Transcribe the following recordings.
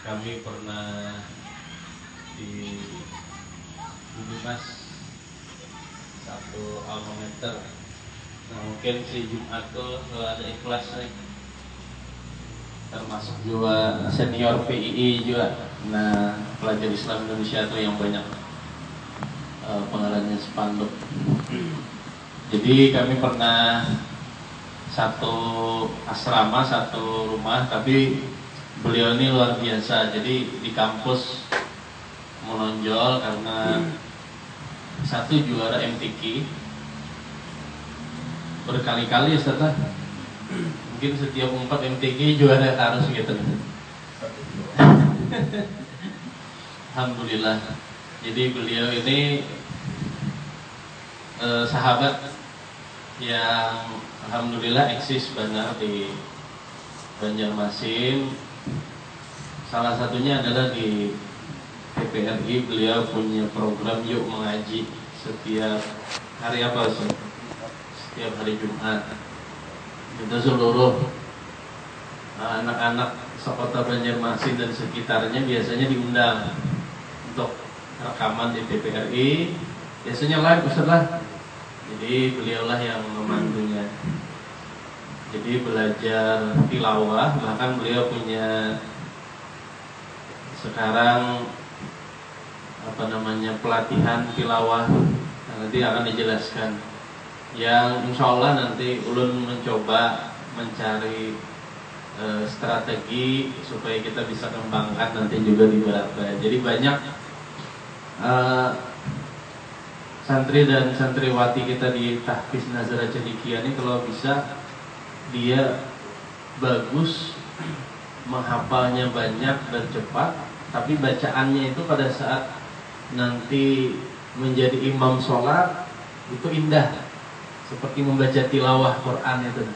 kami pernah di Budimas satu alma mater. Nah mungkin si Jumat tuh ada ikhlas nih, termasuk juga senior PII juga. Nah pelajar Islam Indonesia tuh yang banyak pengarangnya spanduk. Jadi kami pernah satu asrama, satu rumah, tapi beliau ini luar biasa. Jadi di kampus menonjol karena satu juara MTQ berkali-kali setelah mungkin setiap 4 MTQ juara harus gitu. Alhamdulillah. Jadi beliau ini sahabat yang alhamdulillah eksis benar di Banjarmasin. Salah satunya adalah di TPRI. Beliau punya program Yuk Mengaji setiap hari apa sih? Setiap hari Jumat. Itu seluruh anak-anak sekota Banjarmasin dan sekitarnya biasanya diundang untuk rekaman di TPRI. Biasanya live Ustaz. Jadi beliaulah yang memandunya. Jadi belajar tilawah, bahkan beliau punya sekarang pelatihan tilawah. Nanti akan dijelaskan. Yang insya Allah nanti ulun mencoba mencari strategi supaya kita bisa kembangkan nanti juga di Barabaya. Jadi banyak santri dan santriwati kita di Tahfiz Nazara Cendekia ini kalau bisa dia bagus, menghafalnya banyak dan cepat, tapi bacaannya itu pada saat nanti menjadi imam sholat itu indah, seperti membaca tilawah Quran itu.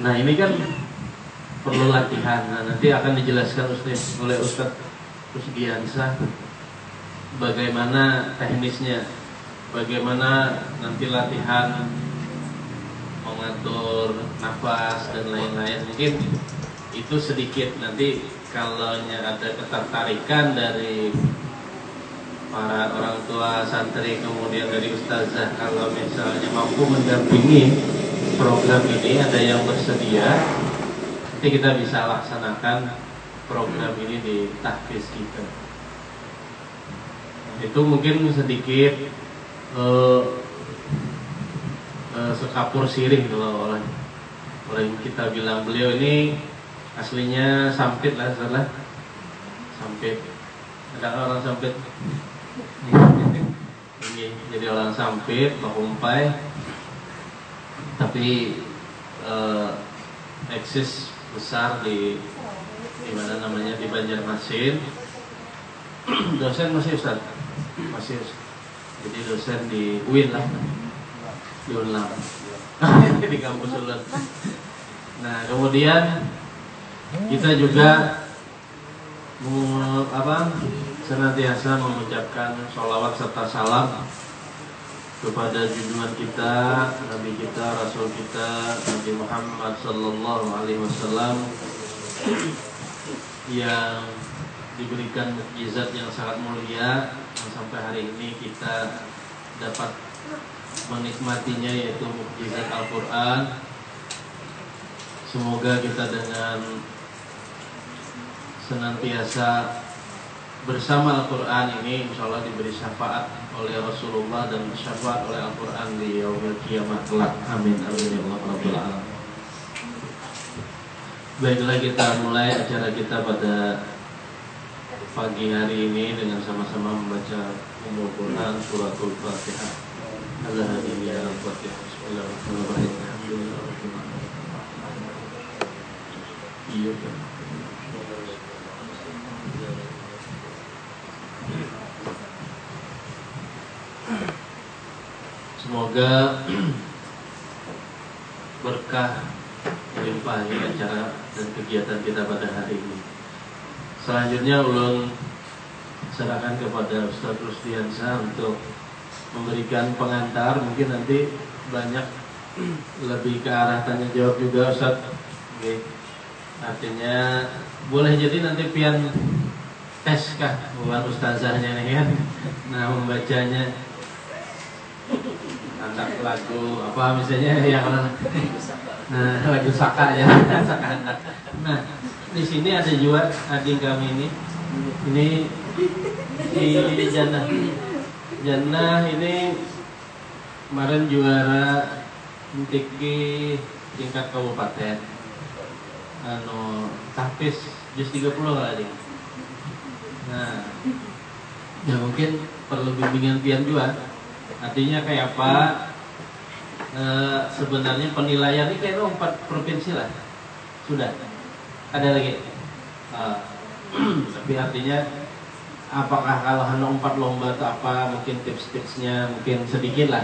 Nah ini kan perlu latihan. Nah, nanti akan dijelaskan oleh Ustaz Rusdiansah bagaimana teknisnya, bagaimana nanti latihan mengatur nafas dan lain-lain. Mungkin itu sedikit nanti kalau ada ketertarikan dari para orang tua santri kemudian dari ustazah, kalau misalnya mampu mendampingi program ini, ada yang bersedia, nanti kita bisa laksanakan program ini di tahfiz kita. Itu mungkin sedikit sekapur sirih kalau orang kita bilang. Beliau ini aslinya Sampit lah, salah Sampit. Ada orang Sampit. Ini jadi orang Sampit, Bakumpai, tapi eksis besar di mana namanya di Banjarmasin. Dosen masih Ustaz, masih. Jadi dosen di UIN lah, di Unlam, di kampus Unlam. Nah kemudian kita juga senantiasa mengucapkan sholawat serta salam kepada junjungan kita, Nabi kita, Rasul kita, Nabi Muhammad Sallallahu Alaihi Wasallam, yang diberikan mukjizat yang sangat mulia yang sampai hari ini kita dapat menikmatinya, yaitu mukjizat Al-Quran. Semoga kita dengan senantiasa bersama Al-Quran ini insya Allah diberi syafaat oleh Rasulullah dan syafaat oleh Al-Quran di yaumil kiamat kelak. Amin amin ya Allah rabbal alamin. Baiklah, kita mulai acara kita pada pagi hari ini dengan sama-sama membaca Al-Quran suratul Fatihah. Alhamdulillah Al-Fatihah. Bismillahirrahmanirrahim. Iya kan. Semoga berkah melimpahi acara dan kegiatan kita pada hari ini. Selanjutnya ulun serahkan kepada Ustaz Rusdiansah untuk memberikan pengantar. Mungkin nanti banyak lebih ke arah tanya jawab juga Ustaz. Oke. Artinya boleh jadi nanti pian tes kah bukan ustazahnya nih kan. Nah membacanya anak lagu apa misalnya yang lagu Saka ya. Saka anak. Nah di sini ada juga adik kami ini di Jannah ini kemarin juara tinggi tingkat kabupaten tahfiz juz 30 kali. Nah, ya mungkin perlu bimbingan pian juga. Artinya kayak apa? Sebenarnya penilaian ini kayak 4 provinsi lah. Sudah. Ada lagi. Tapi artinya apakah kalau hanya 4 lomba atau apa, mungkin tips-tipsnya mungkin sedikit lah.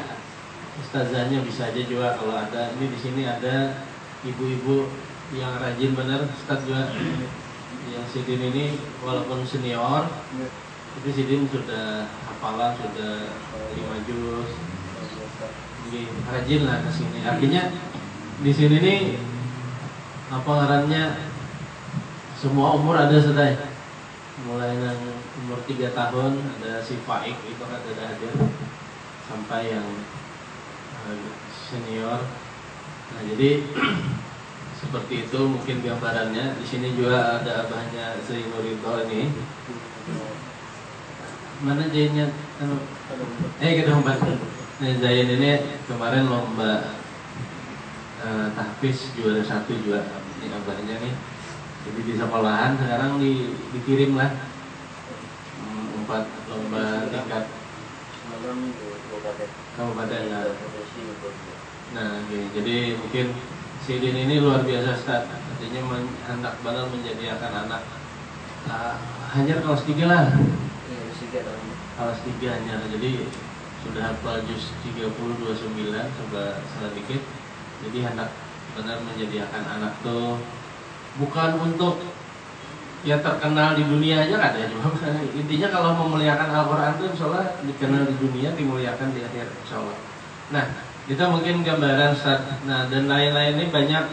Ustazahnya bisa aja juga kalau ada. Ini di sini ada ibu-ibu yang rajin bener, Ustaz juga. Yang Sidin ini walaupun senior, tapi Sidin sudah hafalan sudah 5 juz. Jadi rajin lah ke sini. Artinya di sini nih apa ngarannya semua umur ada sudah. Mulai yang umur 3 tahun ada si Faik itu kan ada hadir sampai yang senior. Nah jadi seperti itu mungkin gambarannya. Di sini juga ada abahnya Sri Nurito ini. Mana Zainnya? Kita umpat. Nah, Zain ini kemarin lomba tahfiz juara 1 juga. Ini abahnya nih. Jadi di sekolahan sekarang dikirim lah 4 lomba tingkat kabupaten. Nah, jadi mungkin Sidin ini luar biasa Ustaz. Artinya hendak benar menjadikan anak hanya kelas 3 lah. Kelas 3 hanya. Jadi sudah hafal juz 30-29 coba salah dikit. Jadi hendak benar menjadikan anak tuh bukan untuk ya terkenal di dunia aja kan ya cuma intinya kalau memuliakan Al-Quran itu insyaallah dikenal di dunia, dimuliakan di akhir insyaallah. Nah kita mungkin gambaran Ustaz. Nah dan lain-lain ini banyak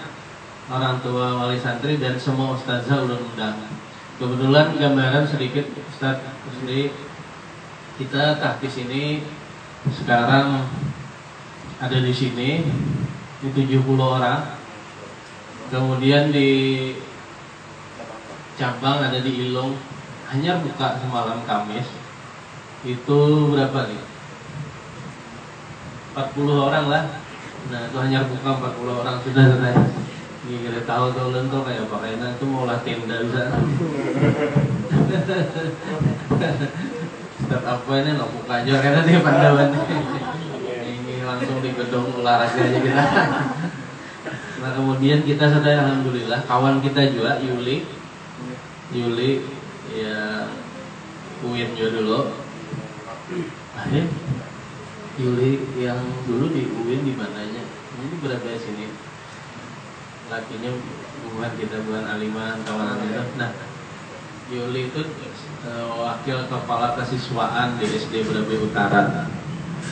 orang tua wali santri dan semua ustazah undang. Kebetulan gambaran sedikit Ustaz Usli, kita tahfiz ini sekarang ada di sini di 70 orang. Kemudian di cabang ada di Ilung, hanya buka semalam Kamis itu berapa nih? 40 orang lah. Nah itu hanya buka 40 orang sudah selesai. Ini kita tahu lentok kayak apa kayaknya itu mau lah tenda bisa. Start apa ini nggak buka aja karena dia pandangan. Ini langsung di gedung olahraga aja kita. Nah kemudian kita sudah alhamdulillah kawan kita juga Yuli ya UIN juga dulu. Yuli yang dulu di UIN di mananya? Ini berapa sini? Lakinya bukan kita bukan Aliman kawanan itu. Nah Yuli itu wakil kepala kesiswaan di SD Berabe Utara.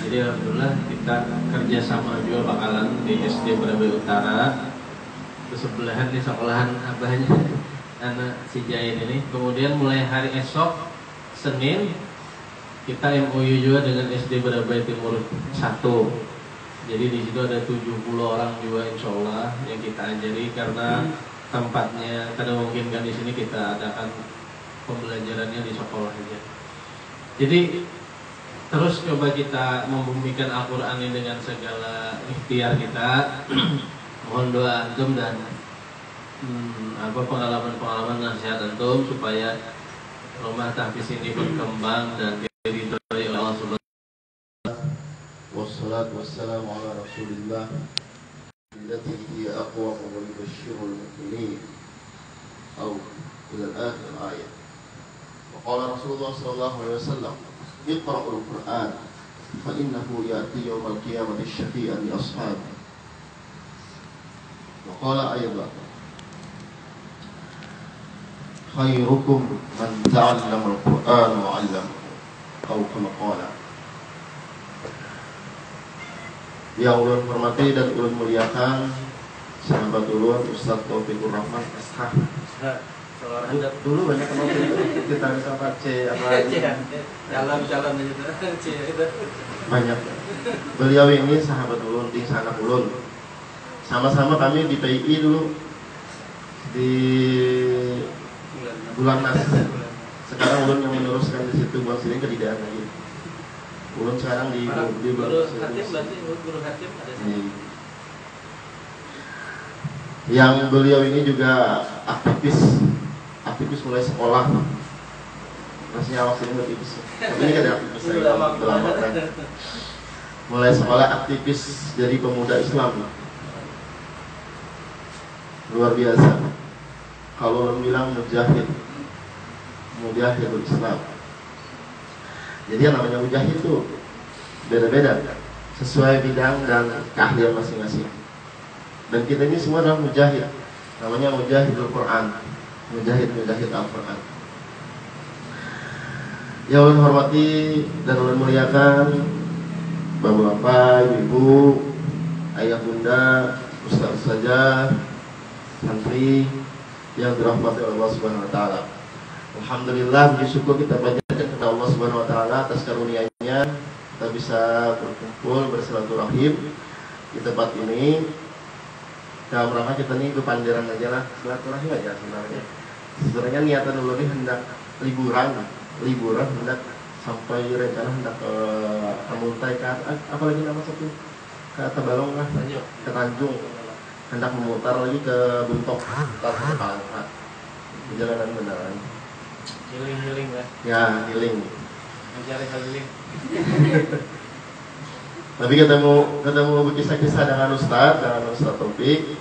Jadi alhamdulillah kita kerjasama juga bakalan di SD Berabe Utara. Sebelahan di sekolahan abahnya anak si Jain ini. Kemudian mulai hari esok Senin kita MOU juga dengan SD Berabai Timur 1. Jadi di situ ada 70 orang juga insya Allah yang kita ajari karena tempatnya kada memungkinkan di sini kita adakan pembelajarannya di sekolah aja. Jadi terus coba kita membumikan Al-Quran ini dengan segala ikhtiar kita. Mohon doa antum dan pengalaman-pengalaman nasihat antum supaya rumah tahfiz ini berkembang dan diridhoi oleh Allah Subhanahu wa taala. Wassalatu wassalamu ala Rasulillah allati hiya aqwa wa yubashshirul mu'minin aw ila akhir ayat. Wa qala Rasulullah sallallahu alaihi wasallam iqra'ul Qur'an fa innahu ya'ti yawmal qiyamati syafi'an li ashabihi. Wa qala aydan khairukum man ta'allama al-Qur'an wa 'allamahu atau kama qala. Yang ulun hormati dan ulun muliakan sahabat ulun Ustadz Taufikur Rahman SH. Dulu banyak teman kita sama C apa calon aja itu banyak. Beliau ini sahabat ulun, di sanak ulun. Sama-sama kami di PI dulu di bulan Mas. Sekarang ulun yang meneruskan di situ, buat sini kedidaan lagi. Ulun sekarang di guru hakim berarti guru hakim ada sini. Yang beliau ini juga aktivis mulai sekolah. Masih awak sini aktivis. Tapi ini kan aktivis saya lama kan. Mulai sekolah aktivis jadi pemuda Islam. Luar biasa. Kalau orang bilang mujahidul Islam. Jadi yang namanya mujahid itu beda-beda sesuai bidang dan keahlian masing-masing. Dan kita ini semua adalah mujahid. Namanya mujahidul Quran, mujahid Al-Quran. Ya ulun hormati dan ulun muliakan bapak-bapak, ibu, ayah bunda, ustaz saja, santri yang dirahmati Allah Subhanahu Wa Taala. Alhamdulillah, puji syukur kita panjatkan kepada Allah Subhanahu Wa Taala atas karunia-Nya kita bisa berkumpul bersilaturahim di tempat ini. Dalam rangka kita ini berpandiran aja lah, silaturahim aja sebenarnya. Sebenarnya niatan dulu ini hendak liburan hendak sampai rencana hendak ke Muntai ke apalagi nama satu ke Tabalong lah, ke Tanjung, hendak memutar lagi ke Buntok, ke Palangka, perjalanan beneran. Healing lah. Ya, healing. Mencari healing. Tapi ketemu berkisah-kisah dengan Ustaz Taufik,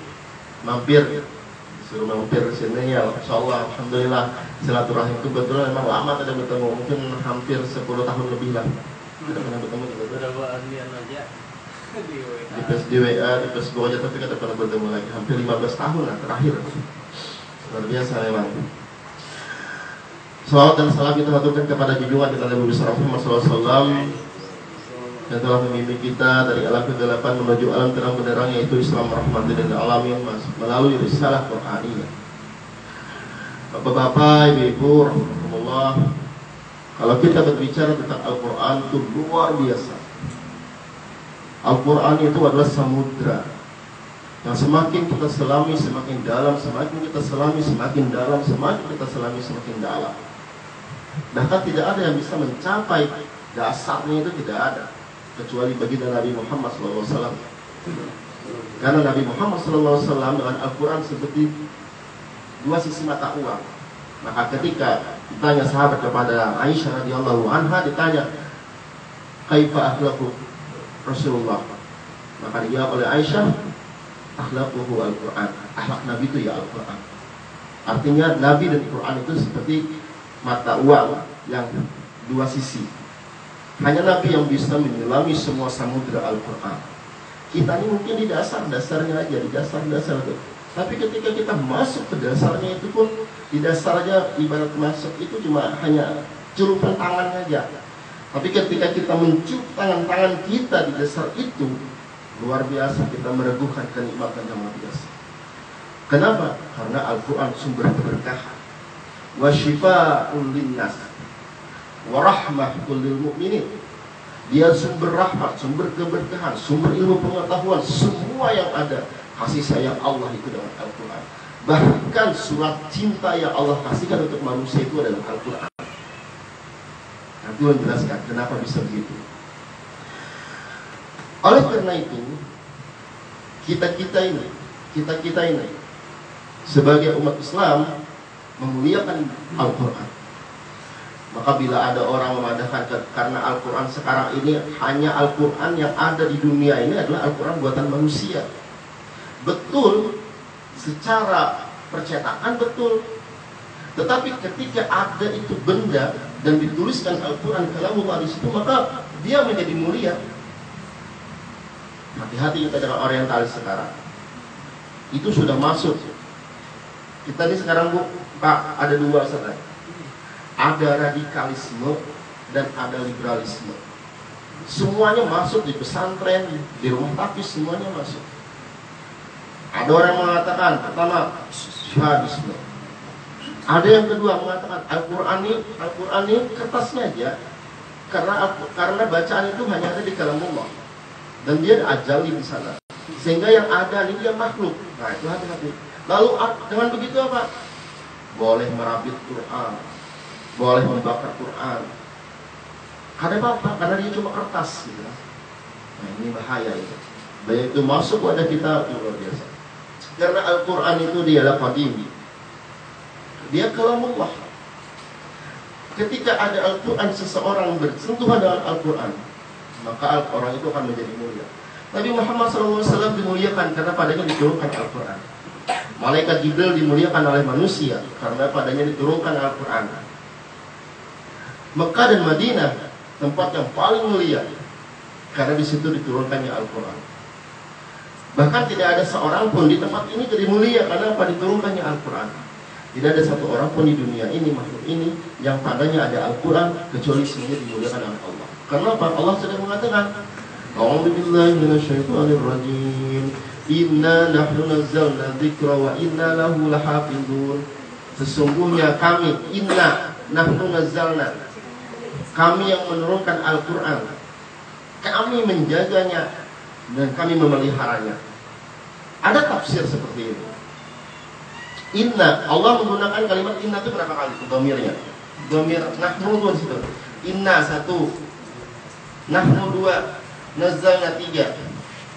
disuruh mampir ke sini ya, insyaallah, alhamdulillah silaturahim itu kebetulan memang lama tidak bertemu, mungkin hampir 10 tahun lebih lah. Tidak pernah bertemu juga. Berapa harian aja di WA, di Facebook aja, tapi tidak pernah bertemu lagi. Hampir 15 tahun lah terakhir. Luar biasa memang. Salawat dan salam kita haturkan kepada junjungan kita Nabi besar Muhammad SAW yang telah memimpin kita dari alam kegelapan menuju alam terang benderang, yaitu Islam rahmatan lil alamin melalui risalah Qur'aniyah. Bapak-bapak, ibu-ibu, rahmatullah, kalau kita berbicara tentang Al-Quran itu luar biasa. Al-Quran itu adalah samudra yang semakin kita selami semakin dalam, semakin kita selami semakin dalam, semakin kita selami semakin dalam. Bahkan tidak ada yang bisa mencapai dasarnya, itu tidak ada kecuali baginda Nabi Muhammad SAW. Karena Nabi Muhammad SAW dengan Al-Quran seperti dua sisi mata uang. Maka ketika ditanya sahabat kepada Aisyah radhiyallahu anha, ditanya kaifa akhlaqu Rasulullah, maka dijawab oleh Aisyah, akhlaquhu Al-Quran. Akhlak Nabi itu ya Al-Quran. Artinya Nabi dan Quran itu seperti mata uang yang dua sisi. Hanya Nabi yang bisa menyelami semua samudra Al-Quran. Kita ini mungkin di dasarnya aja, di dasar itu. Tapi ketika kita masuk ke dasarnya itu pun, di dasarnya ibarat masuk itu cuma hanya celupan tangan aja. Tapi ketika kita mencup tangan-tangan kita di dasar itu, luar biasa, kita mereguhkan kenikmatan yang luar biasa. Kenapa? Karena Al-Quran sumber keberkahan. Wa syifa'un linnas wa rahmatul lil mu'minin. Dia sumber rahmat, sumber keberkahan, sumber ilmu pengetahuan, semua yang ada. Kasih sayang Allah itu dengan Al-Quran. Bahkan surat cinta yang Allah kasihkan untuk manusia itu adalah Al-Quran. Nanti saya jelaskan kenapa bisa begitu. Oleh karena itu, kita ini sebagai umat Islam memuliakan Al-Quran. Maka bila ada orang memandangkan karena Al-Quran sekarang ini hanya Al-Quran yang ada di dunia ini adalah Al-Quran buatan manusia. Betul, secara percetakan betul. Tetapi ketika ada itu benda dan dituliskan Al-Quran kalamullah di situ, maka dia menjadi mulia. Hati-hati kita dengan orientalis sekarang. Itu sudah masuk. Kita ini sekarang Pak, ada dua sebenarnya. Ada radikalisme dan ada liberalisme. Semuanya masuk di pesantren, di rumah tapis, semuanya masuk. Ada orang yang mengatakan pertama syahadisme. Ada yang kedua mengatakan Al-Quran ini kertasnya aja, karena bacaan itu hanya ada di kalamullah dan dia ajali di sana, sehingga yang ada ini dia makhluk. Nah itu hati-hati. Lalu dengan begitu apa? Boleh merabit Quran, boleh membakar Quran. Ada apa? Karena dia cuma kertas gitu. Nah ini bahaya itu. Baik itu masuk pada kita luar biasa. Karena Al-Quran itu dialah qadim, dia kalamullah. Ketika ada Al-Quran, seseorang bersentuhan dengan Al-Quran, maka orang itu akan menjadi mulia. Nabi Muhammad SAW dimuliakan karena padanya diturunkan Al-Quran. Malaikat Jibril dimuliakan oleh manusia karena padanya diturunkan Al-Quran. Mekah dan Madinah tempat yang paling mulia karena di situ diturunkannya Al-Quran. Bahkan tidak ada seorang pun di tempat ini jadi mulia karena apa? Diturunkannya Al-Quran. Tidak ada satu orang pun di dunia ini, makhluk ini, yang padanya ada Al-Quran kecuali semuanya dimuliakan oleh Allah. Karena apa? Allah sudah mengatakan, A'udzubillahi minasyaitonirrajim. Inna nahnu nazzalna dzikra wa inna lahu lahafizun. Sesungguhnya kami, inna nahnu nazzalna, kami yang menurunkan Al-Quran, kami menjaganya dan kami memeliharanya. Ada tafsir seperti ini. Inna, Allah menggunakan kalimat inna itu berapa kali? Dhamirnya. Dhamir nahnu itu situ. Inna 1, nahnu 2, nazzalna 3,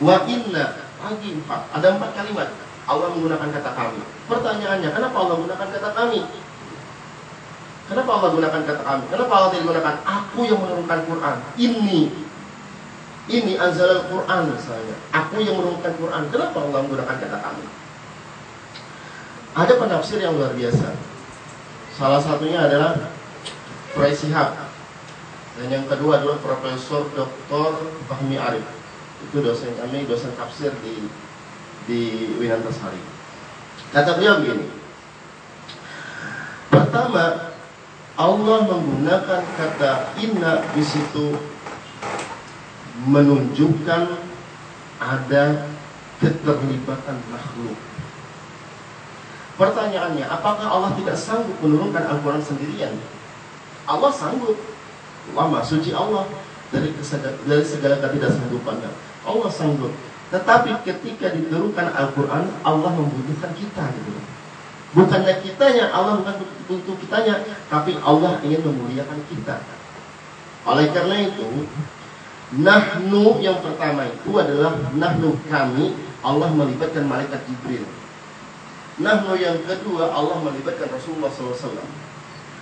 wa inna lagi 4. Ada 4 kalimat Allah menggunakan kata kami. Pertanyaannya, kenapa Allah menggunakan kata kami? Kenapa Allah gunakan kata kami? Kenapa Allah tidak menggunakan aku yang menurunkan Quran? Ini anzalal Quran misalnya. Aku yang menurunkan Quran. Kenapa Allah menggunakan kata kami? Ada penafsir yang luar biasa. Salah satunya adalah Prof. Shihab, dan yang kedua adalah Profesor Dr. Fahmi Arif. Itu dosen kami, dosen tafsir di Winantasari. Kata beliau begini. Pertama, Allah menggunakan kata inna di situ menunjukkan ada keterlibatan makhluk. Pertanyaannya, apakah Allah tidak sanggup menurunkan Al-Quran sendirian? Allah sanggup. Allah Maha Suci Allah dari segala ketidaksanggupannya. Allah sanggup. Tetapi ketika diturunkan Al-Quran, Allah membutuhkan kita gitu. Bukannya kitanya, Allah bukan butuh kitanya, tapi Allah ingin memuliakan kita. Oleh karena itu, nahnu yang pertama itu adalah nahnu kami, Allah melibatkan malaikat Jibril. Nahnu yang kedua, Allah melibatkan Rasulullah SAW.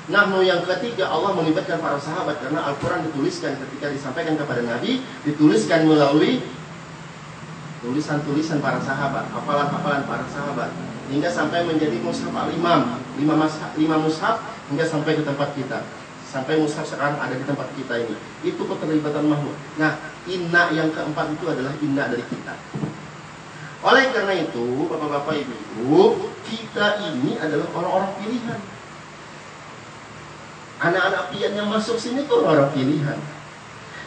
Nahnu yang ketiga, Allah melibatkan para sahabat. Karena Al-Quran dituliskan ketika disampaikan kepada Nabi, dituliskan melalui tulisan-tulisan para sahabat, hafalan-hafalan para sahabat, hingga sampai menjadi mushaf al-imam, 5 mushaf, hingga sampai ke tempat kita. Sampai mushaf sekarang ada di tempat kita ini. Itu keterlibatan makhluk. Nah, inna yang keempat itu adalah inna dari kita. Oleh karena itu, bapak-bapak, ibu-ibu, kita ini adalah orang-orang pilihan. Anak-anak pian yang masuk sini itu orang pilihan.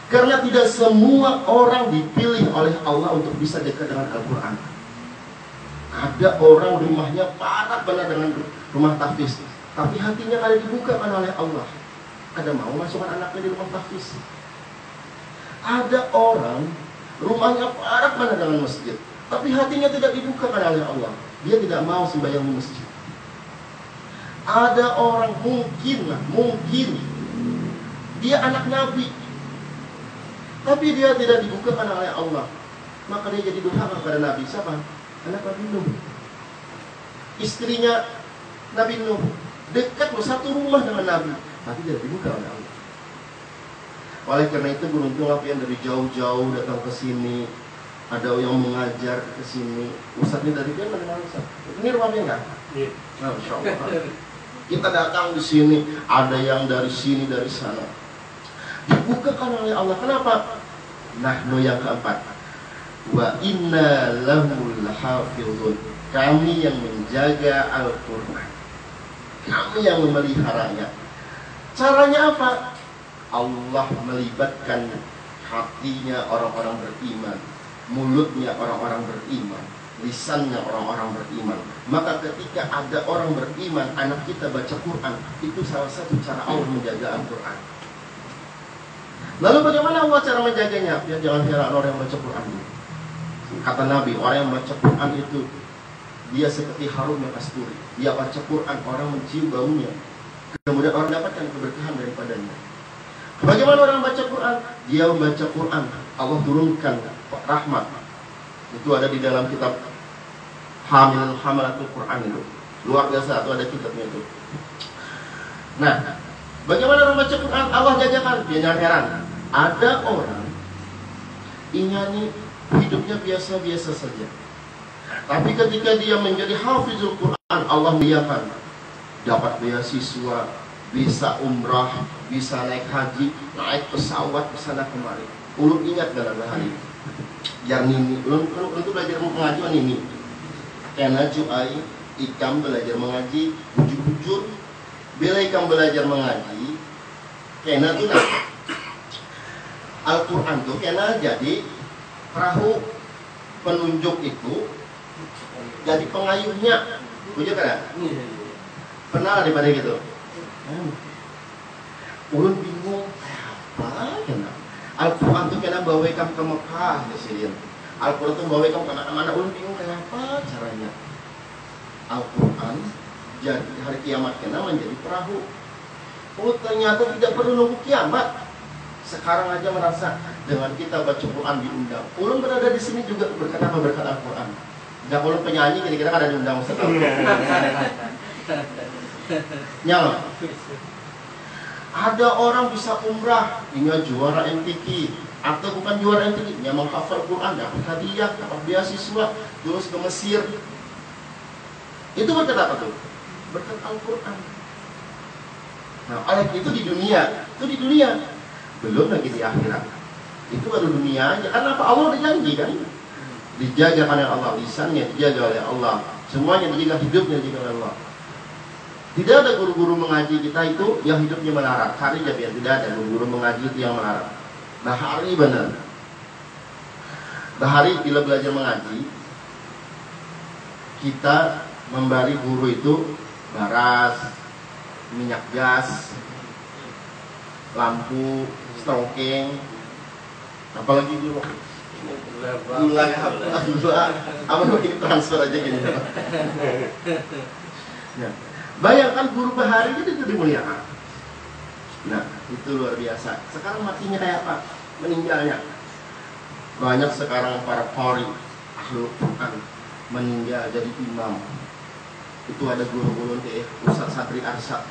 Karena tidak semua orang dipilih oleh Allah untuk bisa dekat dengan Al-Quran. Ada orang rumahnya parah benar dengan rumah tahfiz, tapi hatinya kada dibukakan oleh Allah. Kada mau masukkan anaknya di rumah tahfiz. Ada orang rumahnya parah benar dengan masjid, tapi hatinya tidak dibukakan oleh Allah. Dia tidak mau sembahyang di masjid. Ada orang mungkin dia anak Nabi, tapi dia tidak dibukakan oleh Allah. Maka dia jadi durhaka kepada Nabi. Siapa? Anak Nabi Nuh. Istrinya Nabi Nuh dekat satu rumah dengan Nabi, tapi tidak dibuka oleh Allah. Oleh karena itu beruntunglah yang dari jauh-jauh datang ke sini. Ada yang mengajar ke sini. Ustaz ini dari dia mana Ustaz? Ini rumahnya enggak? Iya. Nah, insyaallah. Kita datang di sini, ada yang dari sini, dari sana. Dibukakan oleh Allah. Kenapa? Nahnu yang keempat. Wa inna lahul hafizun. Kami yang menjaga Al-Quran. Kami yang memeliharanya. Caranya apa? Allah melibatkan hatinya orang-orang beriman, mulutnya orang-orang beriman, lisannya orang-orang beriman. Maka ketika ada orang beriman, anak kita baca Quran, itu salah satu cara Allah menjaga Al-Quran. Lalu bagaimana Allah cara menjaganya? Ya jangan heran orang yang baca Quran. Kata Nabi, orang yang baca Quran itu dia seperti harumnya kasturi. Dia baca Quran, orang mencium baunya, kemudian orang dapatkan keberkahan daripadanya. Bagaimana orang baca Quran? Dia membaca Quran, Allah turunkan rahmat. Itu ada di dalam kitab Hamalatul Quran itu. Luar biasa, itu ada kitabnya itu. Nah, bagaimana orang baca Quran? Allah jagakan. Dia jangan heran. Ada orang ingani hidupnya biasa-biasa saja. Tapi ketika dia menjadi hafizul Quran, Allah muliakan. Dapat beasiswa, bisa umrah, bisa naik haji, naik pesawat ke sana kemari. Ulun ingat dalam hari yang ini, ulun belajar mengaji ini. Karena cuai ikam belajar mengaji, bujur-bujur. Bila ikam belajar mengaji, karena tu nak Al-Quran tu karena jadi perahu penunjuk itu, jadi pengayuhnya. Bujur kan? Pernah daripada gitu. Ulun bingung apa kena Al-Quran tu kena bawa ikam ke Mekah di sini. Al-Quran tu bawa ikam ke mana-mana. Ulun bingung kenapa caranya. Al-Quran jadi hari kiamat kena menjadi perahu. Oh ternyata tidak perlu nunggu kiamat. Sekarang aja merasa dengan kita baca Quran diundang. Ulun berada di sini juga berkat apa? Berkat Al-Quran. Jangan ulun penyanyi kira-kira ada diundang Ustaz. Nyala. Ada orang bisa umrah, ini juara MTQ, atau bukan juara MTQ, yang menghafal Quran, dapat hadiah, dapat beasiswa, terus ke Mesir. Itu berkat apa tuh? Berkat Al-Quran. Nah, ayat itu di dunia, belum lagi di akhirat. Itu baru dunia aja. Karena apa? Allah udah janji kan? Dijaga oleh Allah, lisannya dijaga oleh Allah, semuanya dijaga, hidupnya dijaga oleh Allah. Tidak ada guru-guru mengaji kita itu yang hidupnya melarat. Hari jadi tidak ada guru-guru mengaji itu yang melarat. Bahari benar. Bahari bila belajar mengaji, kita memberi guru itu baras, minyak gas, lampu, stroking, apalagi guru gula apa begini transfer aja gini. Ya. Bayangkan guru bahari itu dimuliakan. Nah, itu luar biasa. Sekarang matinya kayak apa? Meninggalnya. Banyak sekarang para qori ahlul Quran meninggal jadi imam. Itu ada guru-guru Ustaz Satri Arsyad.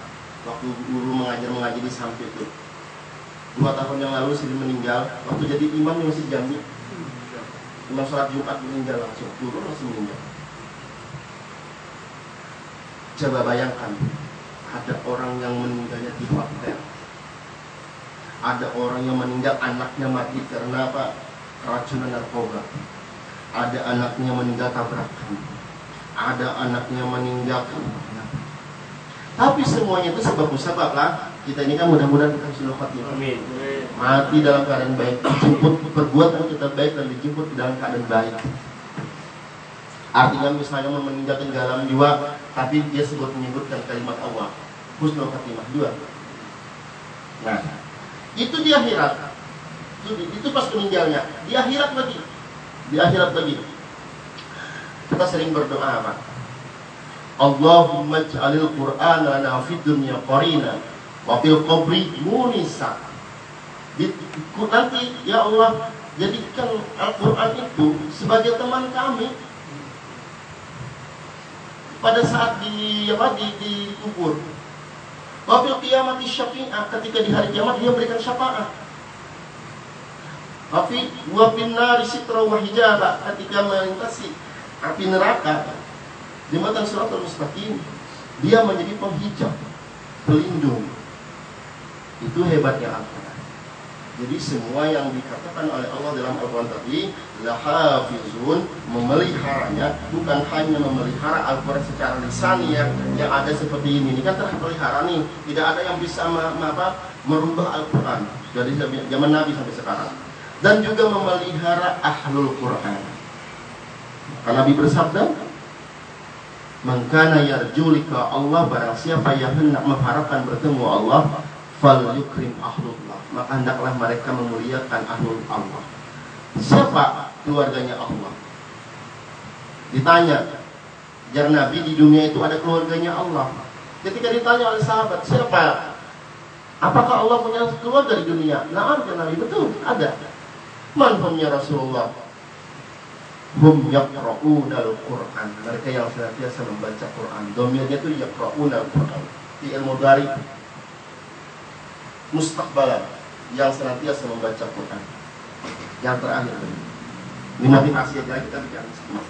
Waktu guru mengaji di Sampit itu 2 tahun yang lalu sih meninggal. Waktu jadi imam di Masjid Jambi, imam sholat Jumat meninggal langsung. Guru langsung meninggal. Coba bayangkan, ada orang yang meninggalnya di hotel, ada orang yang meninggal anaknya mati karena apa? Keracunan narkoba, ada anaknya meninggal tabrakan, ada anaknya meninggal karena. Tapi semuanya itu sebab-sebab lah. Kita ini kan mudah-mudahan kita husnul khotimah. Amin. Mati dalam keadaan baik, dijemput perbuatan kita baik dan dijemput dalam keadaan baik. Artinya misalnya meninggalkan dalam jiwa, tapi dia menyebutkan kalimat Allah, husnul khatimah 2. Nah, itu di akhirat. Itu pas meninggalnya. Di akhirat lagi. Kita sering berdoa apa? Allahumma ij'alil Qur'an lana fid dunya qarina wa fil qabri munisa. Nanti ya Allah, jadikan Al-Quran itu sebagai teman kami pada saat dikubur. Wafil qiyamati syafi'ah, ketika di hari kiamat dia memberikan syafaat. Wafil nari sitra wa hijabah, ketika melintasi api neraka di matan siratal mustaqim, dia menjadi penghijab, pelindung. Itu hebatnya Al-Quran. Jadi semua yang dikatakan oleh Allah dalam Al-Quran tadi, lahafizun, memeliharanya, bukan hanya memelihara Al-Quran secara lisani yang ada seperti ini. Ini kan terpelihara nih, tidak ada yang bisa merubah Al-Quran dari zaman Nabi sampai sekarang. Dan juga memelihara ahlul Quran. Karena Nabi bersabda, "Man kana yarju liqa Allah," barang siapa yang hendak mengharapkan bertemu Allah, falyukrim ahlullah, maka hendaklah mereka memuliakan ahlul Allah. Siapa keluarganya Allah? Ditanya, jar Nabi, di dunia itu ada keluarganya Allah. Ketika ditanya oleh sahabat, siapa? Apakah Allah punya keluarga di dunia? Nah, ada Nabi, betul, ada. Man hum ya Rasulullah? Hum yaqra'una al-Qur'an. Mereka yang senantiasa membaca Quran. Domirnya itu yaqra'una al-Qur'an. Fi'il mudhari mustaqbalan, yang senantiasa membaca Quran. Yang terakhir, ini motivasi aja kita bicara sama.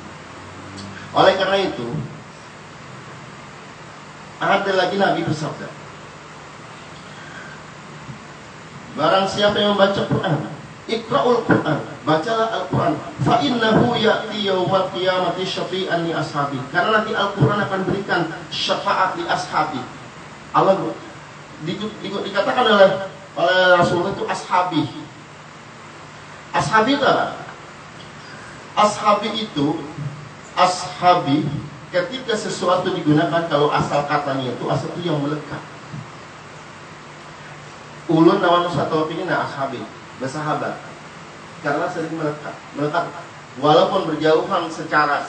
Oleh karena itu, ada lagi Nabi bersabda, barang siapa yang membaca Quran, iqra'ul Quran, bacalah Al-Quran, fa innahu ya'ti yaumal qiyamati syafi'an li ashabi, karena nanti Al-Quran akan berikan syafaat li ashabi. Allah dikatakan oleh Rasulullah itu ashabi. Ashabi itu apa? Ashabi ketika sesuatu digunakan, kalau asal katanya itu asal itu yang melekat. Ulun lawan satu opini nah ashabi, bersahabat, karena sering melekat walaupun berjauhan secara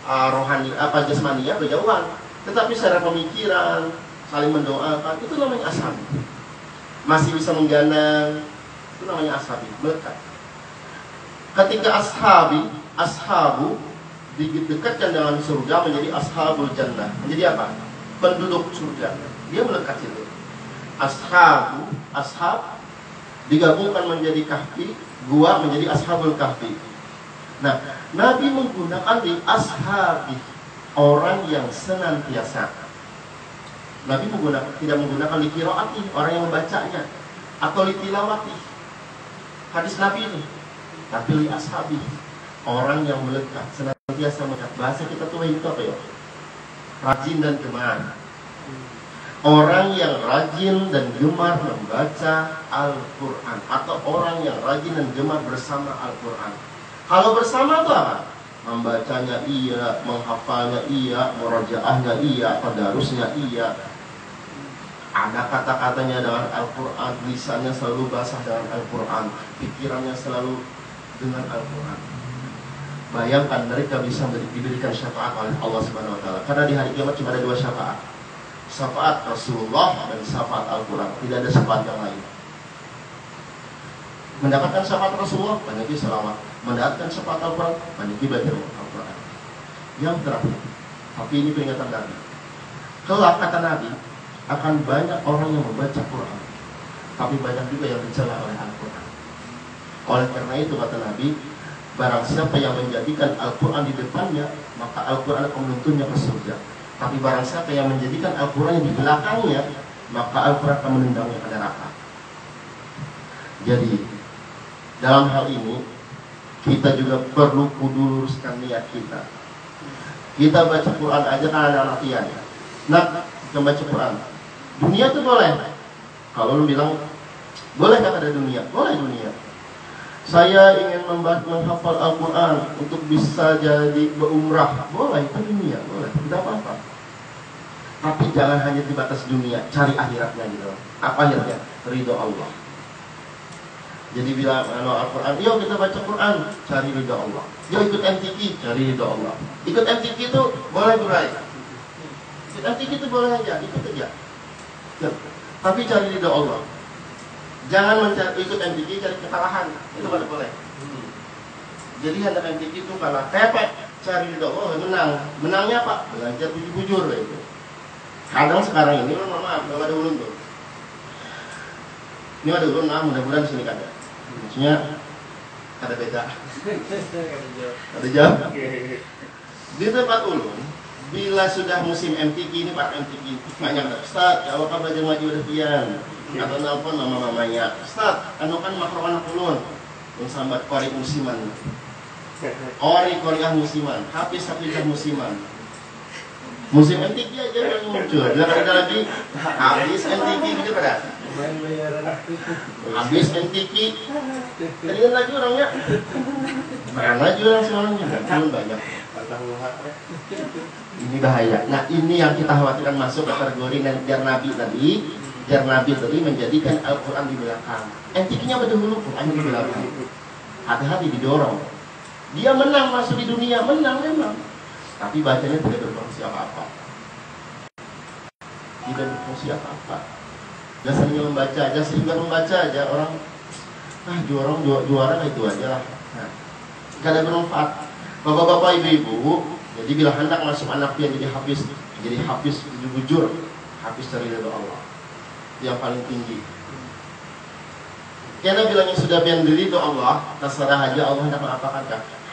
rohani jasmania berjauhan, tetapi secara pemikiran saling mendoakan, itu namanya ashabi. Masih bisa menggandeng, itu namanya ashabi, melekat. Ketika ashabu didekatkan dengan surga menjadi ashabul jannah, menjadi apa? Penduduk surga. Dia melekat itu. Ashab digabungkan menjadi kahfi, gua menjadi ashabul kahfi. Nah, Nabi menggunakan di ashabi, orang yang senantiasa. Nabi tidak menggunakan li qiraati, orang yang membacanya, atau li tilawati, hadis Nabi ini, tapi li ashabi, orang yang melekat, senantiasa melekat. Bahasa kita tuh itu apa ya? Rajin dan gemar. Orang yang rajin dan gemar membaca Al-Quran, atau orang yang rajin dan gemar bersama Al-Quran. Kalau bersama itu apa? Membacanya iya, menghafalnya iya, murajaahnya iya, tadarusnya iya. Ada kata-katanya dengan Al-Quran, lisannya selalu basah dengan Al-Quran, pikirannya selalu dengan Al-Quran. Bayangkan mereka bisa diberikan syafaat oleh Allah Subhanahu Wa Taala. Karena di hari kiamat cuma ada dua syafaat, syafaat Rasulullah dan syafaat Al-Quran. Tidak ada syafaat yang lain. Mendapatkan syafaat Rasulullah, banyak selawat. Mendapatkan syafaat Al-Quran, banyak baca Al-Quran. Yang terakhir, tapi ini peringatan Nabi. Kelak kata Nabi, akan banyak orang yang membaca Quran, tapi banyak juga yang dicela oleh Al-Quran. Oleh karena itu kata Nabi, barang siapa yang menjadikan Al-Quran di depannya, maka Al-Quran akan menuntunnya ke surga. Tapi barang siapa yang menjadikan Al-Quran di belakangnya, maka Al-Quran akan menendangnya ke neraka. Jadi dalam hal ini kita juga perlu kuduruskan niat kita. Kita baca Quran aja kan ada latihan. Nah, kita baca Quran. Dunia itu boleh. Kalau lu bilang boleh nggak ada dunia? Boleh dunia. Saya ingin menghafal Al-Quran untuk bisa jadi berumrah. Boleh, itu dunia, boleh, tidak apa-apa. Tapi jangan hanya di batas dunia, cari akhiratnya gitu. Apa akhirnya? Ridho Allah. Jadi bila Al-Quran, yuk kita baca Quran, cari ridho Allah. Yuk ikut MTQ, cari ridho Allah. Ikut MTQ itu boleh berai. Ikut MTQ itu boleh aja, ikut aja. Ya. Tapi cari ridho Allah. Jangan ikut MTQ cari kekalahan, itu tidak boleh. Jadi hendak MTQ itu kalah, kepek, cari ridho Allah, menang. Menangnya apa? Belajar bujur itu. Kadang sekarang ini, maaf, kalau ada ulun tuh. Ini ada ulun, mudah-mudahan di sini ada. Maksudnya ada beda. Ada jam. Di tempat ulun, bila sudah musim MTQ ini, Pak MTQ banyak Ustaz, kalau kamu belajar maju udah pian, atau nelpon mama-mamanya, Ustaz, anu kan makro anak ulun, sambat kori musiman, kori musiman, hafizah musiman. Musim MTQ aja yang muncul, bila ada lagi habis MTQ gitu pada. Habis MTQ, tadi lagi orangnya Mana juga semuanya belum banyak. Ini bahaya. Nah ini yang kita khawatirkan masuk kategori biar Nabi tadi menjadikan Al-Quran di belakang. Etiknya betul-betul Quran di belakang. Hati-hati didorong. Dia menang masuk di dunia, menang memang. Tapi bacanya tidak berfungsi apa-apa. Tidak berfungsi apa-apa. Biasanya membaca aja, sehingga membaca aja orang juara itu aja lah. Nah, gak ada bermanfaat. Bapak-bapak, ibu-ibu, jadi bila hendak masuk anaknya jadi hafiz jujur, hafiz dari ridho Allah yang paling tinggi. Karena bilangnya sudah biandiri itu Allah, terserah aja Allah hendak mengapakan,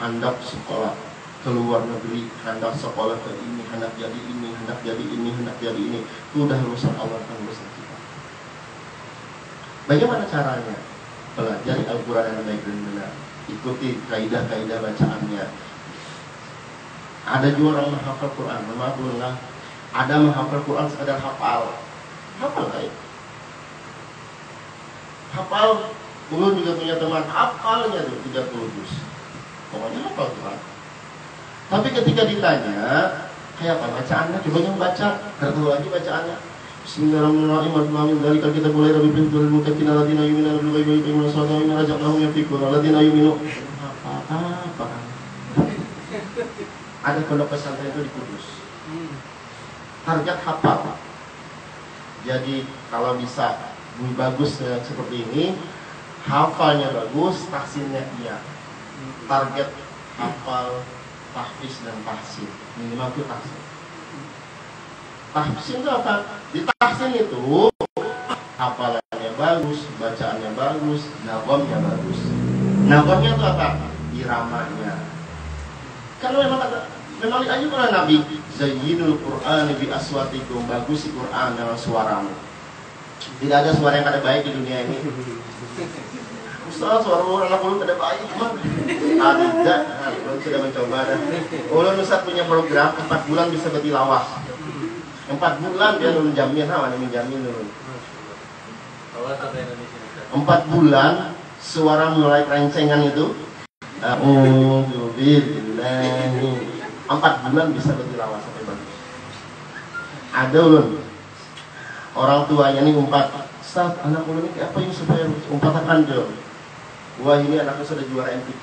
hendak sekolah ke luar negeri, hendak sekolah ke ini, hendak jadi ini, hendak jadi ini, hendak jadi ini. Itu udah urusan Allah, bukan urusan kita. Bagaimana caranya? Pelajari Al-Quran yang baik dan benar, ikuti kaidah-kaidah bacaannya. Ada juga orang menghafal Quran, memang ada menghafal Quran sekadar hafal baik. Hafal, ulun juga punya teman hafalnya tuh 30 juz. Pokoknya hafal Quran. Tapi ketika ditanya, kayak apa bacaannya? Coba yang baca, tahu lagi bacaannya. Bismillahirrahmanirrahim. Dari kalau kita mulai Rabbil Alamin mutakin alladziina yu'minuuna bil ghaibi wa yuqiimuuna as-salaata wa mimmaa razaqnaahum yunfiquun. Alladziina yu'minuuna apa? Ada pondok pesantren itu di Kudus. Target hafal. Jadi kalau bisa bagus seperti ini, hafalnya bagus, tahsinnya iya. Target hafal, tahfiz dan tahsin. Minimal itu tahsin. Tahsin itu apa? Di tahsin itu hafalannya bagus, bacaannya bagus, nagomnya bagus. Nagomnya itu apa? Iramanya. Kalau memang aja pernah Nabi Zayyinul Qur'an bi aswatikum, bagusi Quran dengan suaramu. Tidak ada suara yang kada baik di dunia ini. Ustaz, suara anak ulun kada baik mah. Tidak, ulun sudah mencoba dah. Ulun Ustaz punya program 4 bulan bisa bertilawah. 4 bulan dia ulun jamin, mana menjamin ulun. 4 bulan suara mulai kerencengan itu. A'udzubillahi. 4 bulan bisa bertilawah sampai bagus. Ada ulun orang tuanya nih umpat, Ustaz, anak ulun ini apa yang supaya umpatakan dia? Wah ini anaknya sudah juara MTV.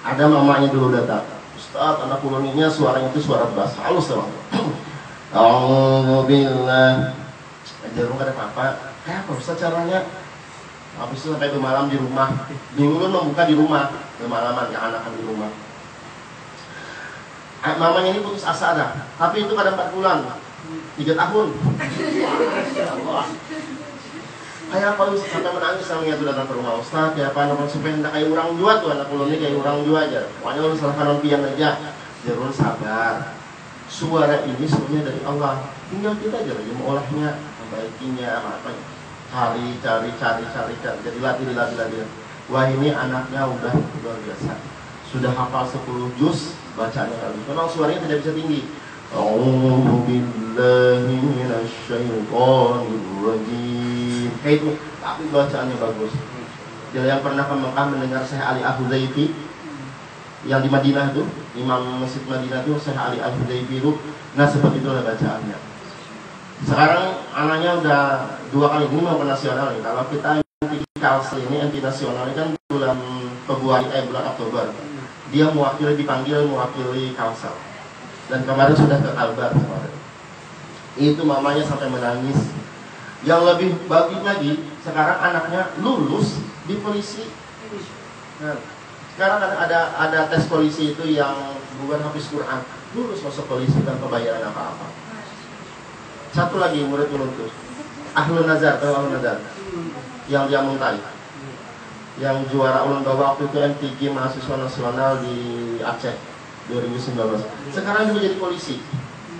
Ada mamanya dulu datang, Ustaz, anak ulun ini suaranya itu suara bass halus dong. Alhamdulillah. Aja rumah ada apa? Kayak apa Ustaz caranya? Habis itu sampai bermalam di rumah. Dulu lu membuka di rumah, bermalaman yang anak di rumah. Mamanya ini putus asa dah, tapi itu kadang 4 bulan, 3 tahun. Kayak apa Ustaz sampai menangis sampai itu datang ke rumah Ustaz, kayak apa namanya supaya hendak kayak orang jua tuh anak ulun ini kayak orang jua aja. Pokoknya lu salah kanon piang aja. Jangan sabar. Suara ini sebenarnya dari Allah. Tinggal kita aja lagi mengolahnya, membaikinya, apa cari. Jadi latih. Wah ini anaknya udah luar biasa. Sudah hafal 10 juz, bacanya kali. Memang suaranya tidak bisa tinggi. A'udzu billahi minasyaitonir rajim. Kayak itu, tapi bacaannya bagus. Jadi yang pernah ke Mekah mendengar Syekh Ali Al-Hudzaifi yang di Madinah itu, Imam Masjid Madinah itu Syekh Ali Al-Hudzaifi itu, nah seperti itulah bacaannya. Sekarang anaknya udah 2 kali ini mau ke nasional nih. Kalau kita anti kalsel ini anti nasional ini kan bulan Oktober. Dia dipanggil mewakili Kalsel. Dan kemarin sudah ke Kalbar kemarin. Itu mamanya sampai menangis. Yang lebih bagus lagi, sekarang anaknya lulus di polisi. Nah, sekarang ada tes polisi itu yang bukan hafiz Quran, lulus masuk polisi tanpa bayaran apa-apa. Satu lagi murid ulun tuh, Ahlun Nazar, tahu Ahlun Nazar? Yang dia muntai. Yang juara ulun bawa waktu itu MTG mahasiswa nasional di Aceh 2019. Sekarang juga jadi polisi.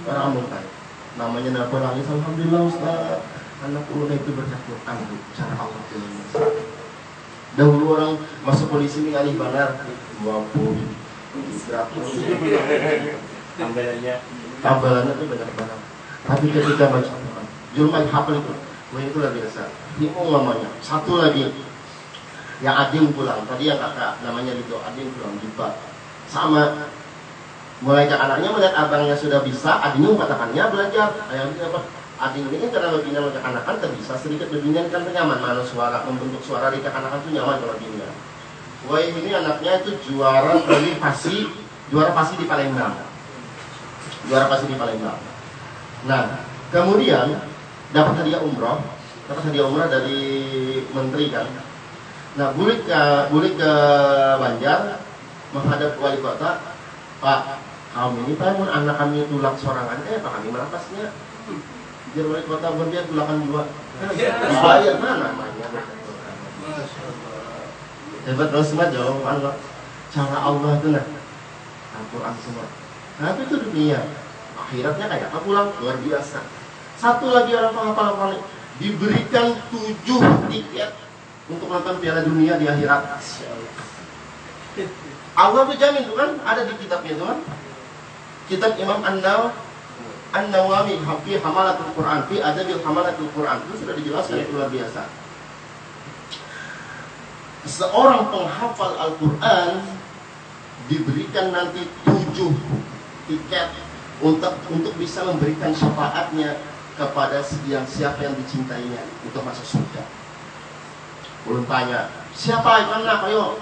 Orang Amuntai. Namanya Nafur Langis. Alhamdulillah Ustaz. Anak ulun itu baca Quran cara Allah. Dahulu orang masuk polisi ini ngalih banar 20 tambalannya itu banyak banget. Tapi ketika baca Quran, julma hafal itu. Wah itu luar biasa. Ini namanya. Satu lagi. Yang Ading pulang, tadi yang kakak namanya Lido, Ading pulang juga sama. Mulai ke anaknya melihat abangnya sudah bisa, Adingnya katakannya belajar. Ading ini kan karena lebih nyaman kekanakan, terbisa sedikit lebih nyaman, nyaman mana suara, membentuk suara di kekanakan itu nyaman kalau Adingnya. Wah ini anaknya itu juara pasi di Palembang. Juara pasi di Palembang. Nah, kemudian dapat hadiah umroh dari menteri kan. Nah, bulik ke Banjar menghadap wali kota, Pak, kami ini pun anak kami tulak sorangan, Pak kami merapasnya. Jadi wali kota berbiar tulakan dua. Dibayar mana namanya? Hebat terus semua jauh Allah. Cara Allah itu nah, Al-Quran semua. Nah itu dunia. Akhiratnya kayak apa pulang? Luar biasa. Satu lagi orang penghafal diberikan 7 tiket untuk nonton Piala Dunia di akhirat. Allah tuh jamin tuh kan, ada di kitabnya tuh kan. Kitab Imam An-Nawawi fi Hamalatul Quran, fi Adabil Hamalatul Quran, itu sudah dijelaskan luar biasa. Seorang penghafal Al-Quran diberikan nanti 7 tiket untuk bisa memberikan syafaatnya kepada siapa yang dicintainya untuk masuk surga. Ulun tanya, siapa yang anak? Ayo.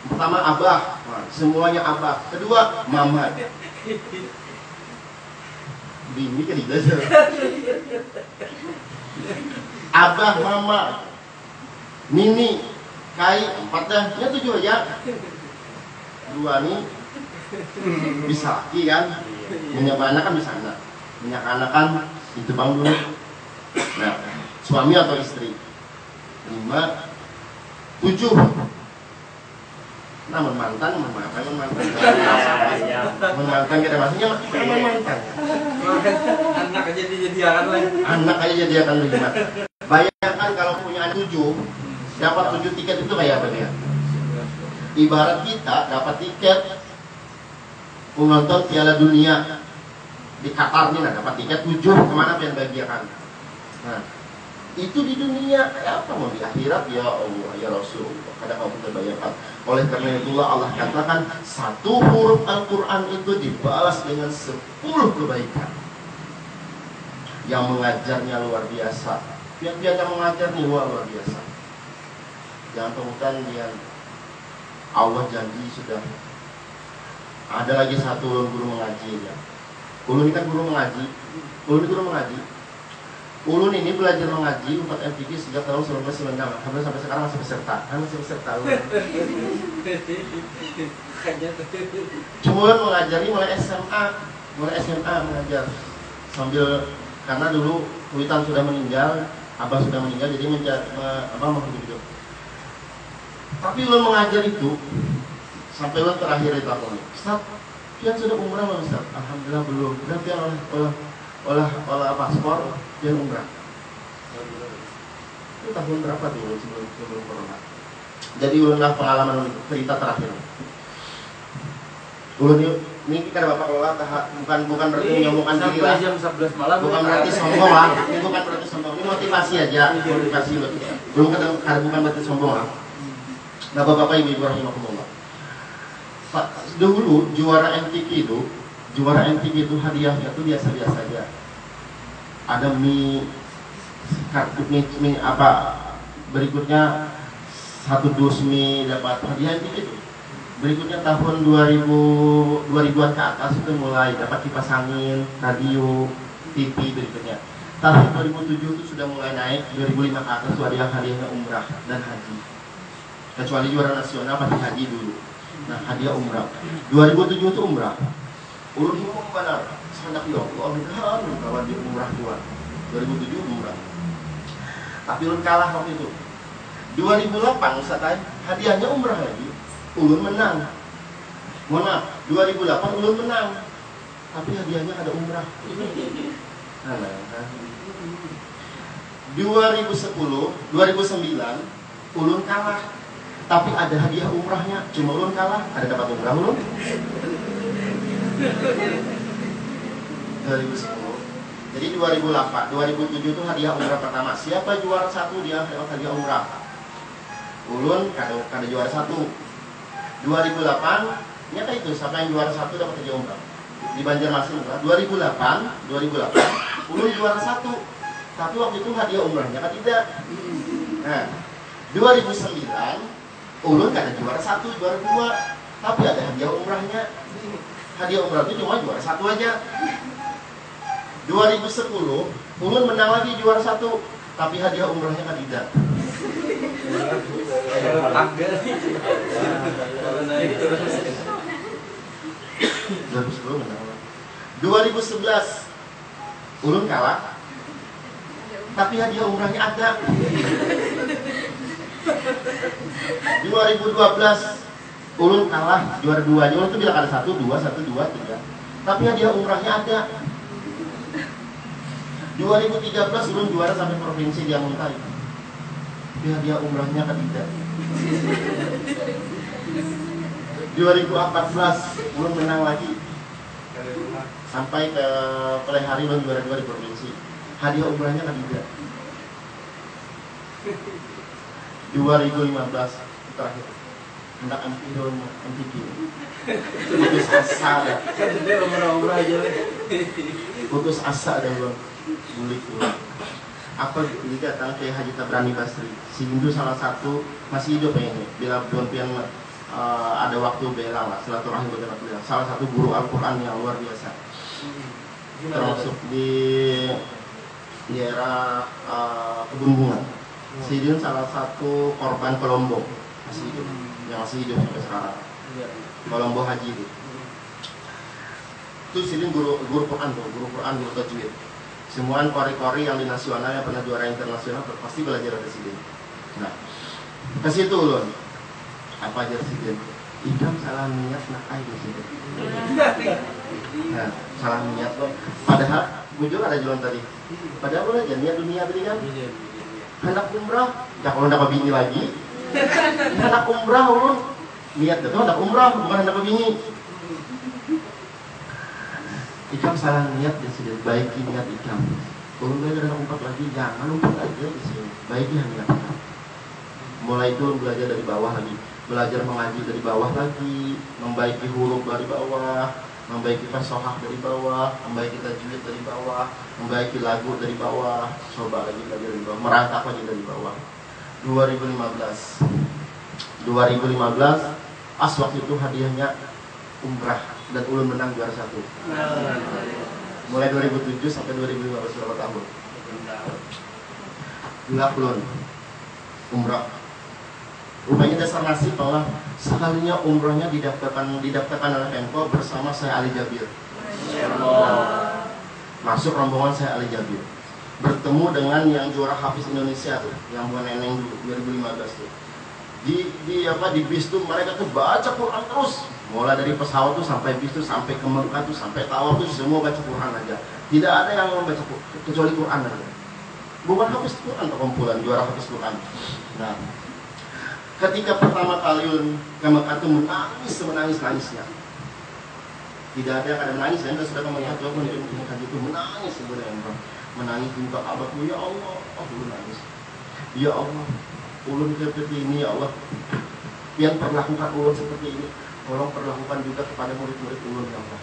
Pertama abah, semuanya abah. Kedua mama. Bini kan tidak. Abah, mama, Nini, Kai, 4 dah. Ya 7 aja. 2 nih bisa laki kan. Punya anak kan bisa anak. Punya anak kan itu bang dulu. Nah, suami atau istri. 5, 7. Namun mantan kita maksudnya mantan. Anak aja dijadikan lagi. Anak aja jadikan 5. Bayangkan kalau punya anak 7, dapat 7 tiket itu kayak apa dia? Ibarat kita dapat tiket menonton Piala Dunia di Qatar nih, dapat tiket 7, kemana pengen bagiakan? Nah, itu di dunia, kayak apa mau di akhirat? Ya Allah, ya Rasulullah, kadang kamu terbayangkan. Oleh karena itulah Allah katakan 1 huruf Al-Quran itu dibalas dengan 10 kebaikan. Yang mengajarnya luar biasa, yang mengajarnya luar biasa. Jangan temukan yang Allah janji sudah. Ada lagi 1 guru mengaji ya. Ulun ini kan guru mengaji. Ulun ini belajar mengaji 4 MTQ sejak tahun 1996. Sampai sekarang masih peserta. Cuma ulun mengajari mulai SMA mengajar. Sambil karena dulu Witan sudah meninggal, Abah sudah meninggal, jadi mau hidup. Tapi ulun mengajar itu sampai ulun terakhir itu aku nih. Ustaz, pian sudah umrah belum Ustaz? Alhamdulillah belum. Udah pian oleh paspor, pian umrah. Itu tahun berapa tuh sebelum corona? Jadi ulun lah pengalaman cerita terakhir. Ulun ini kan Bapak kelola bukan berarti menyambungkan diri lah. Jam 11 malam. Bukan berarti sombong lah. Ini bukan berarti sombong. Ini motivasi aja. Motivasi belum bukan berarti sombong lah. Nah Bapak Ibu rahimahumullah. Dulu juara MTQ itu hadiahnya itu biasa-biasa aja. Ada mie apa berikutnya 1 dus mie dapat hadiah MTQ itu. Berikutnya tahun 2000-an ke atas itu mulai dapat kipas angin, radio, TV berikutnya. Tahun 2007 itu sudah mulai naik, 2005 ke atas itu hadiahnya umrah dan haji. Kecuali juara nasional pasti haji dulu. Nah, hadiah umrah. 2007 itu umrah. Ulun ngomong benar. Sandak ya Allah, kawan di umrah keluar. 2007 umrah. Tapi ulun kalah waktu itu. 2008 Ustaz, hadiahnya umrah lagi. Ulun menang. Mohon maaf, 2008 ulun menang. Tapi hadiahnya ada umrah. 2010, 2009 ulun kalah. Tapi ada hadiah umrahnya, cuma ulun kalah. Ada dapat umrah ulun. 2010. Jadi 2007 itu hadiah umrah pertama. Siapa juara 1 dia dapat hadiah umrah. Ulun kada juara 1. 2008 nyata itu siapa yang juara 1 dapat hadiah umrah di Banjarmasin. 2008 Ulun juara 1, tapi waktu itu hadiah umrahnya kan tidak. Nah 2009 Ulun kada juara 1, juara 2, tapi ada hadiah umrahnya. Hadiah umrah itu cuma juara 1 aja. 2010 Ulun menang lagi juara 1, tapi hadiah umrahnya kan tidak. 2010 menang. 2011 Ulun kalah, tapi hadiah umrahnya ada. 2012 Ulun kalah juara 2. Ulun itu bilang ada 1, 2, 1, 2, 3, tapi hadiah umrahnya ada. 2013 Ulun juara sampai provinsi di Amuntai, tapi hadiah umrahnya kan tidak. 2014 Ulun menang lagi sampai ke Pelehari, Ulun juara 2 di provinsi, hadiah umrahnya kan tidak. 2015 terakhir hendak MTQ putus asa dah. Putus asa dah Ulun. Bulik Ulun. Apa datang ke Haji Tabrani Basri, si Hindu salah satu masih hidup ini. Bila Tuan Pian ada waktu bela lah silaturahmi beberapa beliau. Salah satu guru Al-Quran yang luar biasa. Termasuk di daerah Kebun Bunga. Si Din salah satu korban Kolombo masih hidup, yang masih hidup sampai sekarang. Kolombo Haji itu. Itu si Din guru Quran tuh, guru Quran, guru tajwid. Semua kori-kori yang di nasional yang pernah juara internasional pasti belajar dari si Din. Nah, ke situ Ulun. Apa ajar si Din? Ikam salah niat nak air si Din. Nah, salah niat loh. Padahal gue ada jalan tadi. Padahal aja niat dunia tadi kan. Hendak umrah, ya kalau hendak bini lagi. Hendak umrah Ulun. Niat itu hendak umrah, bukan hendak bini. Ikam salah niat di sini, baiki niat ikam. Kalau belajar ada umpat lagi, jangan umpat aja di sini. Baiki niat ikam. Mulai itu belajar dari bawah lagi, belajar mengaji dari bawah lagi, membaiki huruf dari bawah, membaiki fasohah dari bawah, membaiki tajwid dari bawah, membaiki lagu dari bawah. Coba lagi belajar dari bawah, merangkak lagi dari bawah. 2015 pas waktu itu hadiahnya umrah dan Ulun menang juara 1. Mulai 2007 sampai 2015 berapa tahun? Gelap Ulun umrah. Rupanya dasar nasib bahwa sekalinya umrahnya didaftarkan oleh Pemko bersama saya Ali Jabir. Masuk rombongan saya Ali Jabir. Bertemu dengan yang juara Hafiz Indonesia tuh, yang bukan Neneng dulu 2015 tuh. Di bis tuh mereka tuh baca Quran terus. Mulai dari pesawat tuh sampai bis tuh sampai ke Mekah tuh sampai tawaf tuh semua baca Quran aja. Tidak ada yang membaca kecuali Quran aja. Bukan Hafiz Quran atau kumpulan juara Hafiz Quran. Nah, ketika pertama kali ke Mekah tuh menangis-nangisnya. Tidak ada yang ada menangis, dan sudah melihat Tuhan menunjukkan itu menangis sebenarnya. Menangis minta Ka'bah, ya Allah, Ulun nangis. Ya Allah, Ulun seperti ini ya Allah. Yang perlakukan Ulun seperti ini, tolong perlakukan juga kepada murid-murid Ulun ya Allah.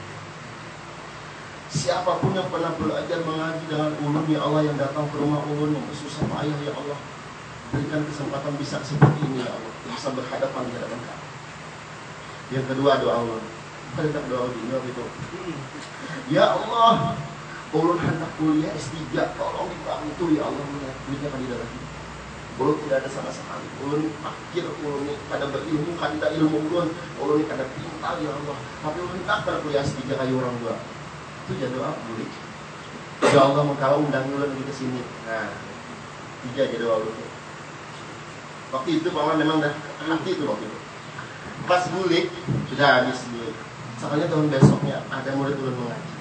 Siapapun yang pernah belajar mengaji dengan Ulun ya Allah, yang datang ke rumah Ulun yang bersusah payah ya Allah, berikan kesempatan bisa seperti ini ya Allah, bisa berhadapan di hadapan Ka'bah. Yang kedua doa Ulun, kita doa dunia gitu. Ya Allah, Ulun hendak kuliah S3, tolong dibantu ya Allah, duitnya kan tidak lagi. Ulun tidak ada sama sekali. Ulun akhir Ulun ini kada berilmu, kada ilmu Ulun ini kada pintar ya Allah. Tapi Ulun tak pernah kuliah S3 kayu orang tua. Itu jadi doa bulik. Ya Allah, engkau undang Ulun lagi ke sini. Nah, 3 jadi doa Ulun. Waktu itu Paman memang dah hati itu waktu itu. Pas bulik sudah habis bulik. Sekalinya tahun besoknya ada murid Ulun mengaji.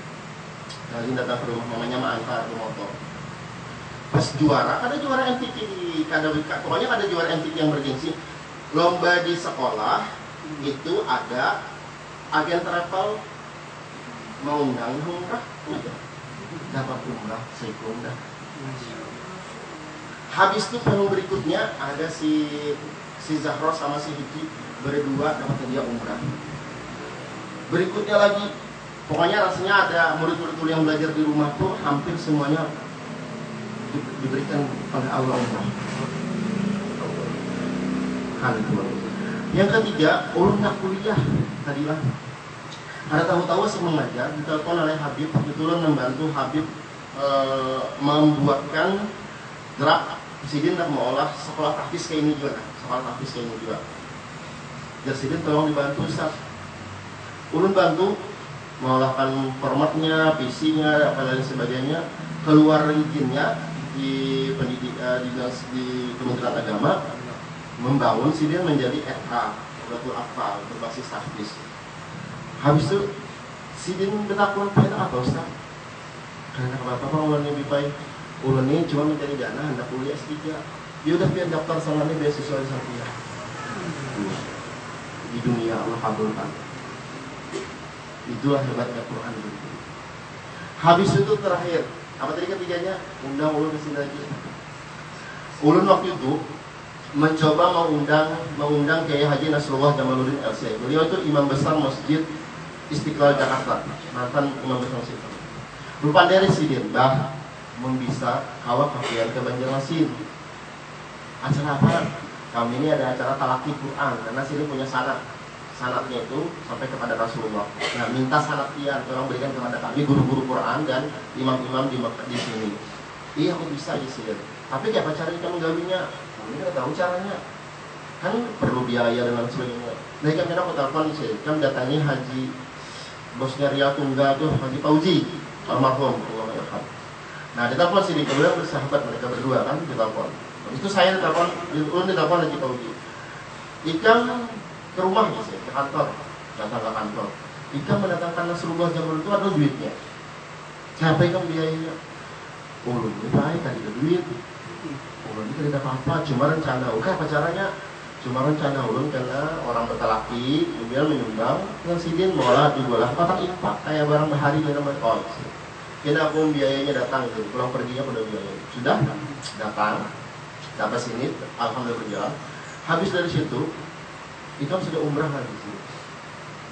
Lagi datang ke rumah mamanya Ma'angkar ke motor. Pas juara, ada juara MTQ pokoknya ada juara MTQ yang bergengsi. Lomba di sekolah itu ada agen travel mau undang umrah, dapat umrah, seikun dah. Habis itu tahun berikutnya ada si Zahra sama si Hiki berdua dapat hadiah umrah. Berikutnya lagi, pokoknya rasanya ada murid-murid yang belajar di rumah tuh hampir semuanya diberikan oleh Allah umrah. Yang ketiga, ulun nak kuliah tadilah. Ada tahu-tahu saya mengajar, ditelepon oleh Habib, kebetulan membantu Habib membuatkan draft Sidin nak mengolah sekolah tahfiz kayak ini juga, sekolah tahfiz kayak ini juga. Jadi Sidin tolong dibantu Ustaz. Ulun bantu mengolahkan formatnya, PC-nya, apa lain sebagainya, keluar izinnya di di Kementerian Agama, membangun Sidin menjadi FA, Betul Afal, berbasis tahfiz. Habis itu Sidin bertakwa pada apa Ustaz? Karena apa-apa ulun lebih baik. Ulun ini cuma mencari dana hendak kuliah S3. Ya udah biar daftar sana nih beasiswa di Sampia. Di dunia Allah kabulkan. Itulah hebatnya Quran. Habis itu terakhir, apa tadi ketiganya? Undang ulun kesini lagi. Ulun waktu itu mencoba mengundang Kiai Haji Nasrullah Jamaluddin LC. Beliau itu imam besar Masjid Istiqlal Jakarta, mantan imam besar Masjid. Rupa dari Sidin, bah membisa kawat kafian ke Banjarmasin. Acara apa? Kami ini ada acara talaki Quran, karena Sidin punya sanatnya itu sampai kepada Rasulullah. Nah, minta sanat pian, tolong berikan kepada kami guru-guru Quran dan imam-imam di sini. Iya, aku bisa ya Sidin. Tapi kayak apa caranya kamu gawinnya? Kami nggak tahu caranya. Kan perlu biaya dan lain sebagainya. Nah, kan aku telepon sih, kan datangi Haji bosnya Ria Tunggal tuh, Haji Fauzi almarhum, Allah yarham. Nah, ditelepon sini, kemudian bersahabat mereka berdua kan ditelepon. Itu saya ditelepon, ulun ditelepon Haji Fauzi. Ikam ke rumah sih, ke kantor, datang ke kantor. Ikam mendatangkan Nasrullah Jamal itu ada duitnya. Siapa yang biayanya? Ulun ini baik, tadi ada duit. Ulun ini tidak apa-apa, cuma rencana. Oke, apa caranya? Cuma rencana ulun karena orang bertalaki, kemudian menyumbang dengan Sidin mengolah digolah kotak infak kayak barang bahari di nama kena aku biayanya datang gitu, pulang perginya pada biaya. Sudah datang, dapat sini, alhamdulillah berjalan. Habis dari situ, Ikam sudah umrah lagi sih.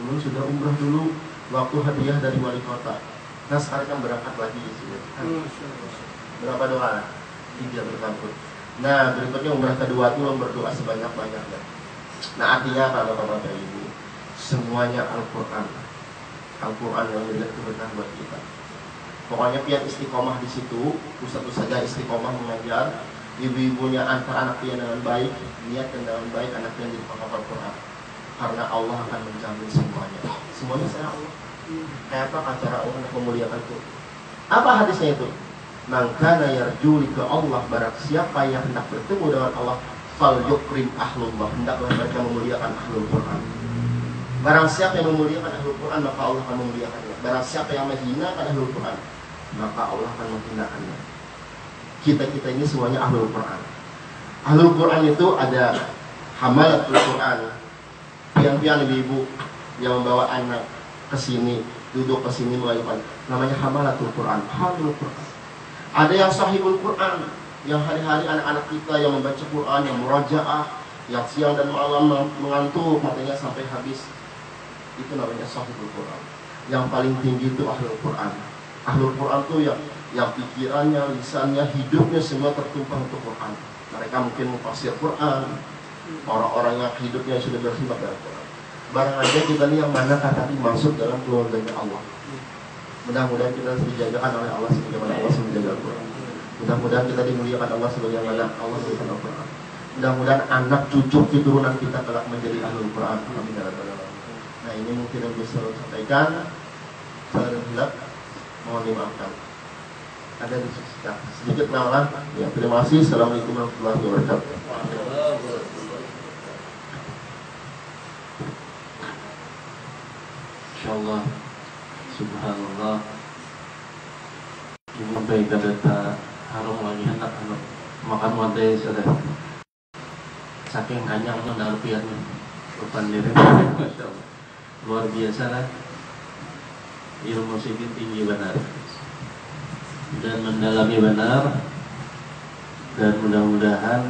Ulun sudah umrah dulu waktu hadiah dari wali kota. Nah sekarang kan berangkat lagi di sini. Berapa doa? 3 berkabut. Nah berikutnya umrah kedua itu berdoa sebanyak-banyaknya. Nah artinya apa Bapak-Bapak Ibu? Semuanya Al-Quran. Al-Quran yang memberikan keberkahan buat kita. Pokoknya pian istiqomah di situ, ustadz saja istiqomah mengajar, ibu-ibunya antar anak pian dengan baik, niatkan dengan baik anak pian jadi penghafal Quran. Karena Allah akan menjamin semuanya. Semuanya saya Allah. Kayak apa cara Allah memuliakan itu? Apa hadisnya itu? Mangkana yarju ke Allah, barang siapa yang hendak bertemu dengan Allah, fal yukrim ahlullah, hendaklah mereka memuliakan ahlul Quran. Barang siapa yang memuliakan ahlul Quran, maka Allah akan memuliakannya. Barang siapa yang menghinakan ahlul Quran, maka Allah akan menghinakannya. Kita ini semuanya ahlul Quran. Ahlul Quran itu ada hamalatul Quran, pian-pian ibu-ibu yang membawa anak ke sini, duduk ke sini melakukan, namanya hamalatul Quran, ahlul Quran. Ada yang sahibul Quran, yang hari-hari anak-anak kita yang membaca Quran, yang murajaah, yang siang dan malam mengantuk matanya sampai habis. Itu namanya sahibul Quran. Yang paling tinggi itu ahlul Quran. Ahlul Quran itu yang pikirannya, lisannya, hidupnya semua tertumpah untuk Quran. Mereka mungkin mufasir Quran, orang-orang yang hidupnya sudah berkhidmat dalam Quran. Barang aja kita ini yang mana kata masuk dalam keluarganya Allah. Mudah-mudahan kita dijajakan oleh Allah sebagaimana Allah menjaga Al-Quran. Mudah-mudahan kita dimuliakan Allah sebagaimana Allah menjaga Al-Quran. Mudah-mudahan anak cucu keturunan kita kelak menjadi ahlul Quran. Amin ya rabbal alamin. Nah ini mungkin yang bisa saya sampaikan. Saya hilap, mohon dimaafkan. Ada sedikit pengawalan. Ya, terima kasih. Assalamualaikum warahmatullahi wabarakatuh. Insyaallah. Subhanallah. Ini baik data harum lagi anak makan wadai sudah. Saking kanyang mendalam piannya. Rupan diri. Masya Allah. Luar biasa lah. Ilmu sedikit tinggi benar. Dan mendalami benar. Dan mudah-mudahan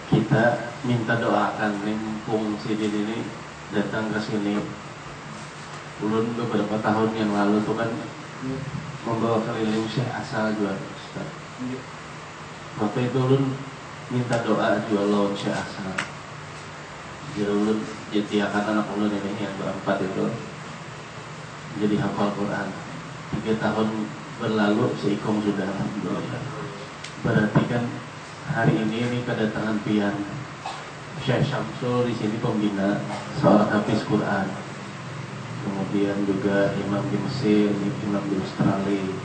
kita minta doakan nih, mumpung Sidin ini datang ke sini. Ulun beberapa tahun yang lalu tuh kan membawa keliling Syekh asal jual Ustaz. Waktu itu ulun minta doa jual lawan Syekh asal. Jadi ulun jadiakan anak ulun ini yang berempat itu jadi hafal Quran. 3 tahun berlalu si Ikong sudah alhamdulillah. Berarti kan hari ini kedatangan pian Syekh Syamsul di sini pembina seorang hafiz Quran. Kemudian juga imam di Mesir, imam di Australia.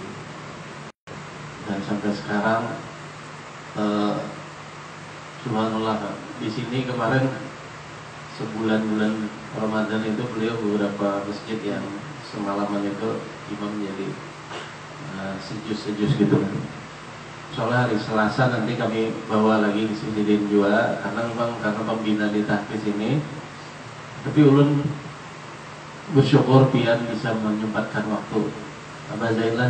Dan sampai sekarang subhanallah di sini kemarin sebulan-bulan Ramadan itu beliau beberapa masjid yang semalaman itu imam jadi sejus-sejus gitu kan. Soalnya hari Selasa nanti kami bawa lagi ke sini juga karena memang karena pembina di tahfiz ini. Tapi ulun bersyukur pian bisa menyempatkan waktu. Abah Zainlah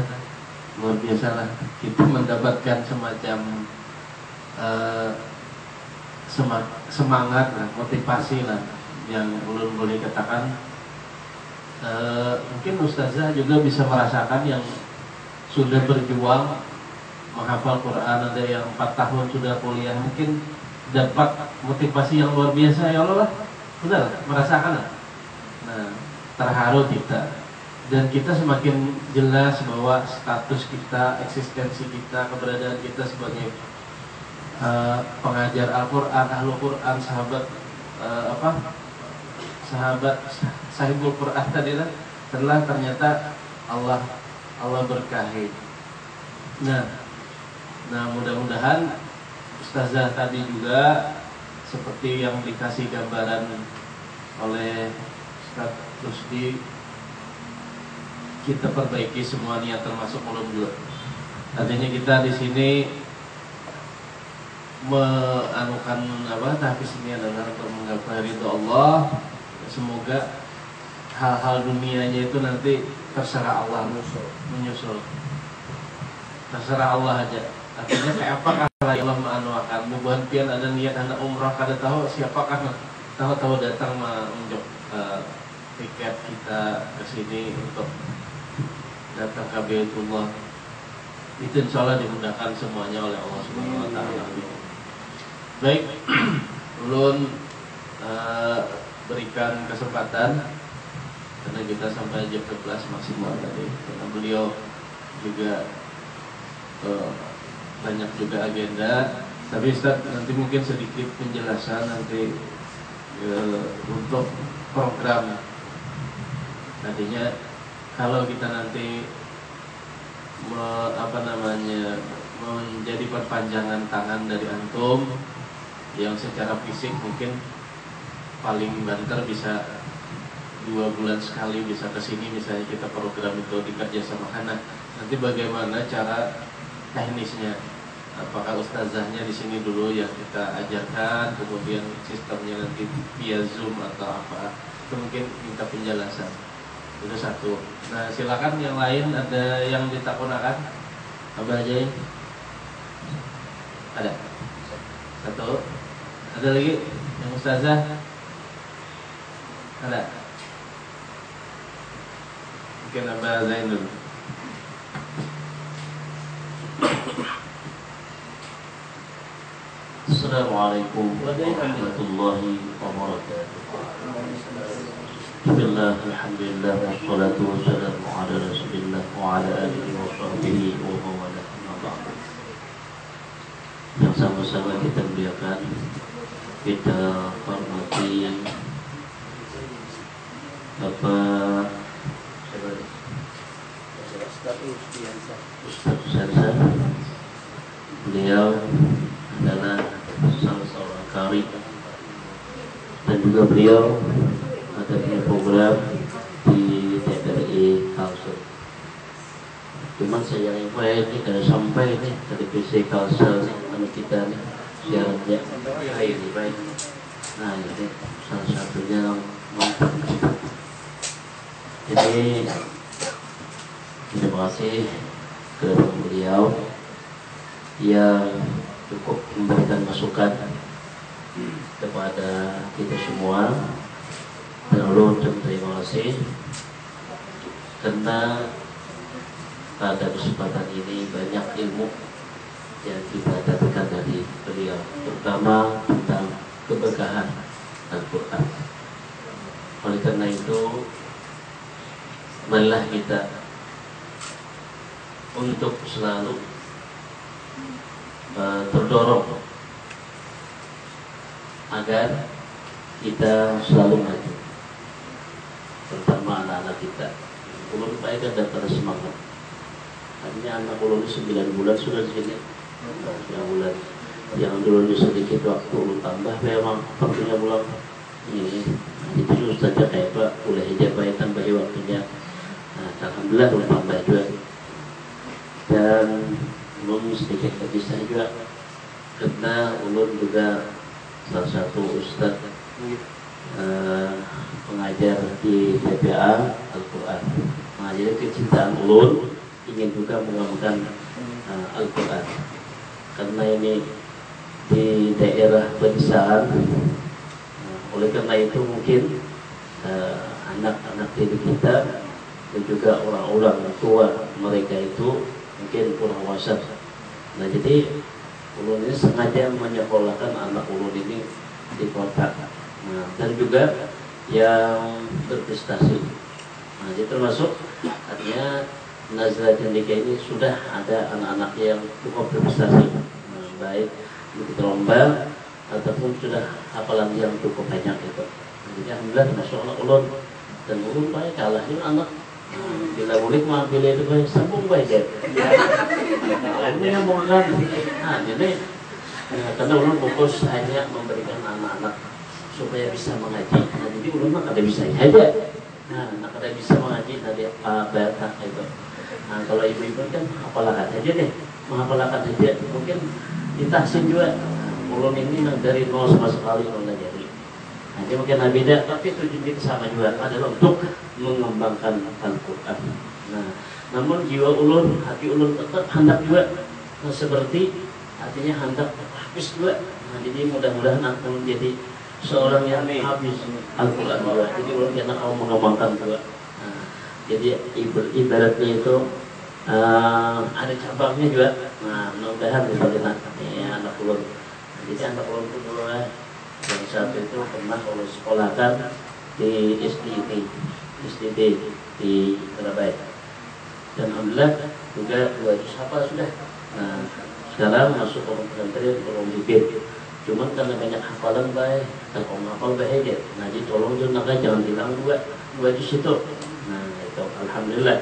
luar biasa lah kita mendapatkan semacam semangat lah, motivasi lah yang ulun boleh katakan. Mungkin Ustazah juga bisa merasakan yang sudah berjuang menghafal Quran, ada yang 4 tahun sudah kuliah, mungkin dapat motivasi yang luar biasa. Ya Allah, benar merasakan lah. Nah, terharu kita dan kita semakin jelas bahwa status kita, eksistensi kita, keberadaan kita sebagai pengajar Al-Quran, ahlu Quran, sahabat sahabat sahibul Quran tadi lah, setelah ternyata Allah berkahi. Nah mudah-mudahan Ustazah tadi juga seperti yang dikasih gambaran oleh Ustaz Rusdi, kita perbaiki semua niat termasuk ulum juga. Artinya kita di sini meanukan tahfiz ini adalah untuk menggapai ridho Allah. Semoga hal-hal dunianya itu nanti terserah Allah menyusul. Terserah Allah aja. Artinya kayak apakah Allah meanuakan mubahan pian ada niat hendak umrah, kada tahu siapakah tahu datang menunjuk tiket kita ke sini untuk datang ke Baitullah. Itu insyaallah dimudahkan semuanya oleh Allah Subhanahu wa taala. Baik, ulun berikan kesempatan karena kita sampai jam 11 maksimal tadi. Karena beliau juga banyak juga agenda. Tapi Ustaz nanti mungkin sedikit penjelasan nanti untuk program. Tadinya kalau kita nanti menjadi perpanjangan tangan dari antum yang secara fisik mungkin paling banter bisa 2 bulan sekali bisa kesini, misalnya kita program itu dikerjasamakan. Nah, nanti bagaimana cara teknisnya? Apakah ustazahnya di sini dulu yang kita ajarkan, kemudian sistemnya nanti via Zoom atau apa? Itu mungkin minta penjelasan. Itu satu. Nah, silakan yang lain ada yang ditakunakan. Abah aja. Ada. Satu. Ada lagi yang ustazah? Ada. Mungkin Abah Zain dulu. Assalamualaikum warahmatullahi wabarakatuh. Bismillah, alhamdulillah, wassalatu wassalamu ala rasulillah wa ala alihi wa sahbihi wa mawalah. Yang sama-sama kita muliakan, kita hormati Bapak Ustaz Sansa. Beliau adalah salah seorang kari dan juga beliau ada punya program di TPRI Kalsel. Cuman saya yang ini kada sampai nih dari PC Kalsel nih kita nih siarannya ini baik. Nah ini salah satunya nonton. Jadi terima kasih kepada beliau yang cukup memberikan masukan kepada kita semua. Dan ulun terima kasih karena pada kesempatan ini banyak ilmu yang kita dapatkan dari beliau, terutama tentang keberkahan Al-Quran. Oleh karena itu, marilah kita untuk selalu terdorong agar kita selalu maju, terutama anak-anak kita. Ulun baik dan pada semangat. Artinya anak ulun 9 bulan sudah di sini. 9 bulan. Yang dulu sedikit waktu ulun tambah memang waktunya pulang ini. Itu saja kayak Pak, boleh aja Pak tambah waktunya. Nah, alhamdulillah ulun tambah juga. Dan ulun sedikit bisa juga karena ulun juga salah satu ustadz pengajar di TPA Al-Quran. Nah, jadi kecintaan ulun ingin juga mengembangkan Al-Quran karena ini di daerah pedesaan. Oleh karena itu mungkin anak-anak didik kita dan juga orang-orang tua mereka itu mungkin kurang wasat. Nah, jadi ulun ini sengaja menyekolahkan anak ulun ini di kota. Nah, dan juga yang berprestasi. Nah, jadi termasuk artinya Nazla Candika ini sudah ada anak-anak yang cukup berprestasi, baik ikut lomba ataupun sudah hafalan yang cukup banyak itu. Nah, jadi alhamdulillah masya Allah ulun dan ulun baik kalah ini anak. Bila murid mah bila itu baik sambung baik ya. Ini yang mau kan. Nah, jadi karena ulun fokus hanya memberikan anak-anak supaya bisa mengaji. Nah, jadi ulun mah kada bisa saja. Nah, kada bisa mengaji dari baca itu. Nah, kalau ibu-ibu kan hafalkan aja deh, menghafalkan aja. Mungkin ditahsin juga. Ulun ini dari nol sama sekali nol jadi. Nah, ini mungkin beda, tapi tujuan kita sama juga adalah untuk mengembangkan Al-Quran. Nah, namun jiwa ulun, hati ulun tetap hendak juga seperti artinya hendak habis juga. Nah, jadi mudah-mudahan akan menjadi seorang yang habis Al-Quran juga. Jadi ulun kena mau mengembangkan juga. Nah, jadi ibaratnya itu ada cabangnya juga. Nah, mudah-mudahan misalnya anak ulun. Jadi anak ulun itu dulu yang satu itu pernah ulun sekolahkan di SDT di Surabaya. Dan alhamdulillah juga 2 juz hafal sudah. Nah, sekarang masuk ke pesantren belum bibir. Cuman karena banyak hafalan baik, dan hafal baik aja. Nah, jadi tolong juga jangan hilang 2 juz itu. Nah, itu alhamdulillah.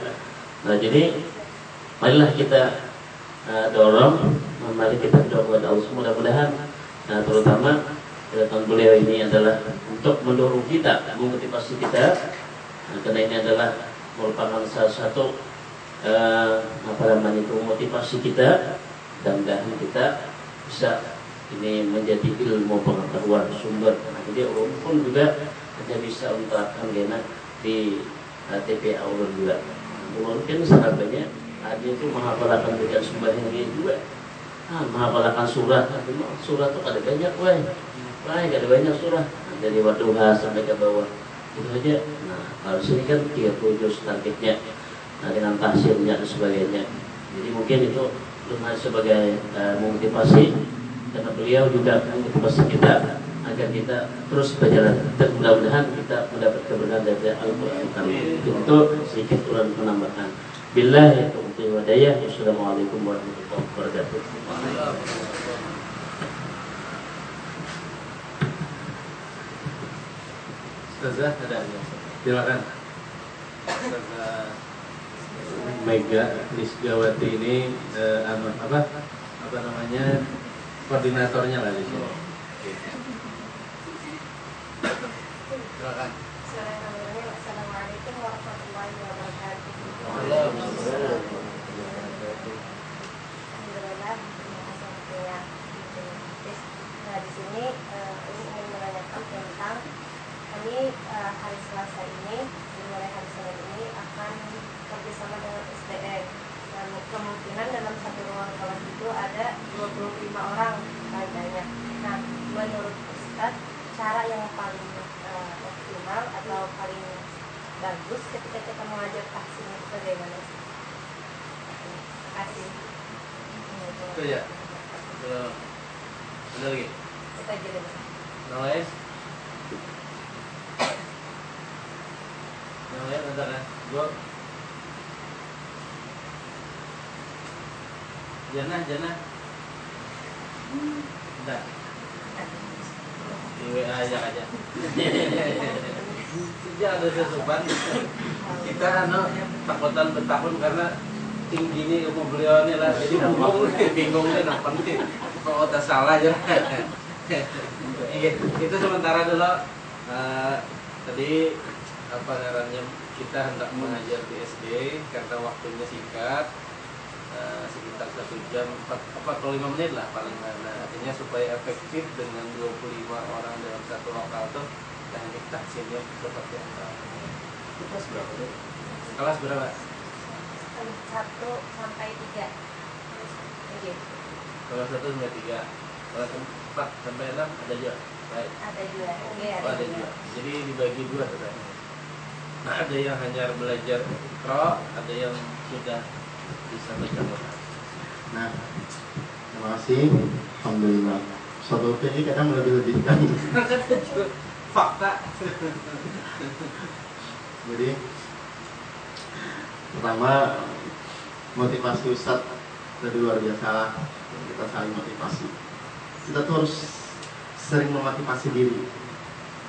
Nah, jadi marilah kita dorong, mari kita berdoa kepada Allah mudah-mudahan. Nah, terutama kedatangan beliau ini adalah untuk mendorong kita, memotivasi kita. Nah, karena ini adalah merupakan salah satu motivasi kita dan kita bisa ini menjadi ilmu pengetahuan sumber. Nah, jadi ulun pun juga hanya bisa menerapkan gena di TPA ulun juga. Mungkin sahabatnya ada itu menghafalkan bacaan sembahyang juga. Menghafalkan surat, surat itu ada banyak, baik ada banyak surah dari Wadduha sampai ke bawah itu aja. Nah, kalau sini kan 30 juz targetnya, nah, dengan tahsilnya dan sebagainya. Jadi mungkin itu cuma sebagai motivasi karena beliau juga motivasi kita agar kita terus berjalan dan mudah-mudahan kita mendapat keberkahan dari Al-Quran. Itu sedikit ulang menambahkan. Billahi taufiq wa hidayah. Assalamualaikum warahmatullahi wabarakatuh. Ustazah ada silakan. Ustazah Mega Nisgawati ini apa namanya koordinatornya lah di sini. Silakan. Assalamualaikum warahmatullahi wabarakatuh. Waalaikumsalam. Alhamdulillah, terima kasih waktunya. Nah, di sini ini ingin menanyakan tentang kami hari Selasa ini, mulai hari Senin ini akan kerjasama dengan SDM dan kemungkinan dalam satu ruang kelas itu ada Itu aja. Ada lagi? Itu aja dulu. Nolais? Nolais ada kan? Gue Jana Bentar di WA aja sejak ada sesuban kita takutan bertahun karena tingginya ilmu beliau ini lah, jadi bingungnya nonton nih kalau tak salah aja. Itu sementara dulu. Tadi apa namanya, kita hendak mengajar di SD karena waktunya singkat, sekitar 1 jam 45 menit lah paling. Artinya supaya efektif dengan 25 orang dalam satu lokal tuh teknik taksimnya seperti apa? Kelas berapa deh? Kelas berapa? 1 sampai 3. Oke. Kelas 1 sampai 3. Kelas 4 sampai 6 ada juga. Baik. Ada 2. Oke, Oh, ada juga. Jadi dibagi 2 tuh. Nah, ada yang hanya belajar Iqra, ada yang sudah bisa baca Quran. Nah, terima kasih. Alhamdulillah. Satu ini kadang lebih-lebihkan. Fakta. Jadi pertama, motivasi Ustadz tadi luar biasa. Kita saling motivasi. Kita tuh harus sering memotivasi diri.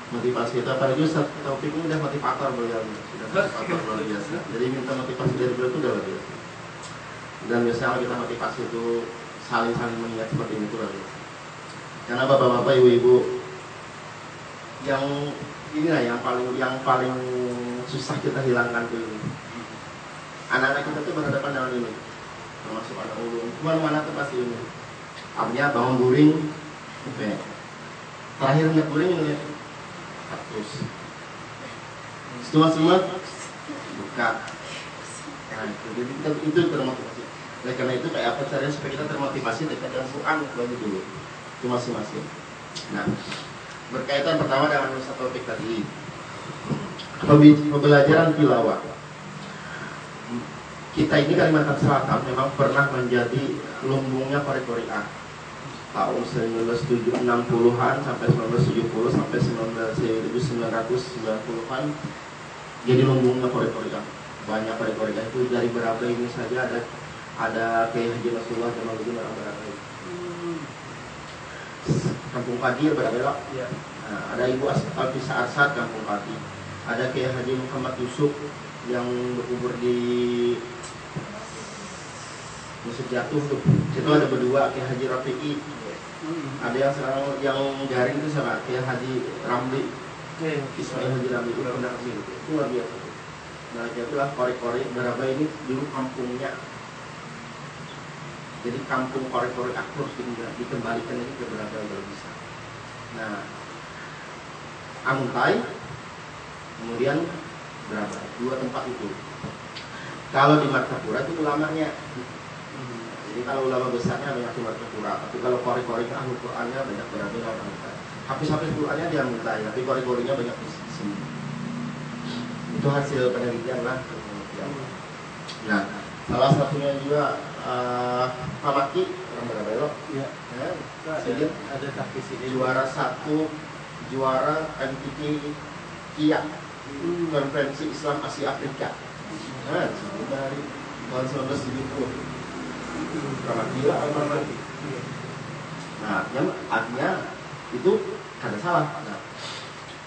Motivasi itu apalagi Ustadz Taufik ini udah motivator beliau, sudah motivator luar biasa. Jadi minta motivasi dari beliau itu udah luar biasa. Dan biasanya kita motivasi itu saling mengingat seperti ini tuh luar biasa. Karena bapak-bapak, ibu-ibu yang inilah yang paling susah kita hilangkan tuh ini. Anak-anak kita tuh berhadapan dengan ini, termasuk anak ulung. Kemana-mana tuh pasti ini. Artinya bangun guring, terakhir ngeliat guring ini terus. Semua buka. Nah, jadi itu termotivasi. Oleh karena itu kayak apa caranya supaya kita termotivasi dekat dengan Quran itu dulu. Itu masing-masing. Nah, berkaitan pertama dengan satu topik tadi, pembelajaran tilawah. Kita ini Kalimantan Selatan memang pernah menjadi lumbungnya Qori-Qori'ah tahun 1960-an sampai 1970 sampai 1990-an jadi lumbungnya Qori-Qori'ah. Banyak Qori-Qori'ah itu dari berapa ini saja ada Kiai Haji Rasulullah Jamaluddin orang berapa ini. Kampung Padi berapa ya? Nah, ada Ibu Alfisa Arsad Kampung Padi. Ada Kiai Haji Muhammad Yusuf yang berkubur di Musik Jatuh tuh. Situ ada berdua Kiai Haji Rafi'i. Ada yang sekarang yang garing itu sama Kiai Haji Ramli. Ismail Haji Ramli itu pernah kesini. Itu luar biasa. Nah, itulah Qori-Qori berapa ini dulu kampungnya. Jadi kampung Qori-Qori harus dikembalikan lagi ke berapa kalau bisa. Nah, Amuntai, kemudian berapa? 2 tempat itu. Kalau di Martapura itu ulamanya. Jadi kalau ulama besarnya banyak di Martapura. Tapi kalau Qori-Qori ahli Qurannya banyak berapa orang Amuntai. Habis-habis Qurannya di Amuntai, tapi Qori-Qorinya banyak di sini. Itu hasil penelitian lah. Nah, salah satunya juga Pamaki orang Berabelo. Iya. Ada tahfiz ini. Juara 1, juara MTQ KIA, Konferensi Islam Asia Afrika. Nah, dari tahun 1970. Pamaki lah, Pamaki. Nah, artinya itu kada salah. Nah,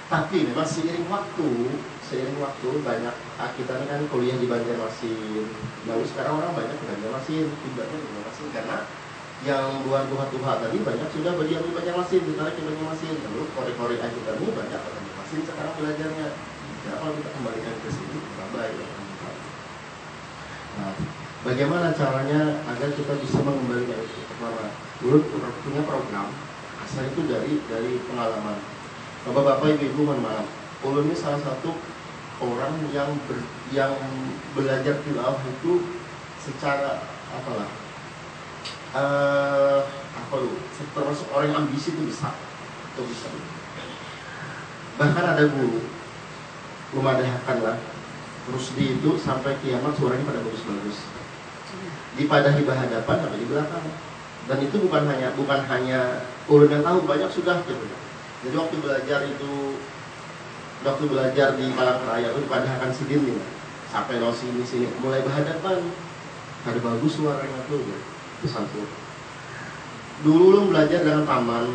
tapi memang seiring waktu banyak kita ini kan kuliah di Banjarmasin. Lalu sekarang orang banyak di Banjarmasin, tidaknya di Banjarmasin karena yang buat Tuhan tadi banyak sudah berdiam di Banjarmasin, ditarik di Banjarmasin. Lalu Qori-Qori kita ini banyak di Banjarmasin sekarang belajarnya. Ya, kalau kita kembalikan ke sini, baik. Nah, bagaimana caranya agar kita bisa mengembalikan itu? Pertama, dulu punya program asal itu dari pengalaman. Bapak-bapak, ibu-ibu, mohon maaf. Ulun ini salah satu orang yang belajar tilawah itu secara termasuk orang yang ambisi itu bisa. Bahkan ada guru memadahkan lah Rusdi itu sampai kiamat suaranya pada bagus-bagus. Dipadahi berhadapan sampai di belakang. Dan itu bukan hanya ulun yang tahu, banyak sudah gitu. Jadi waktu belajar di Palangkaraya itu dipadahkan sidin nih, sampai lo sini mulai berhadapan, ada bagus suaranya tuh, itu satu. Dulu ulun belajar dengan paman,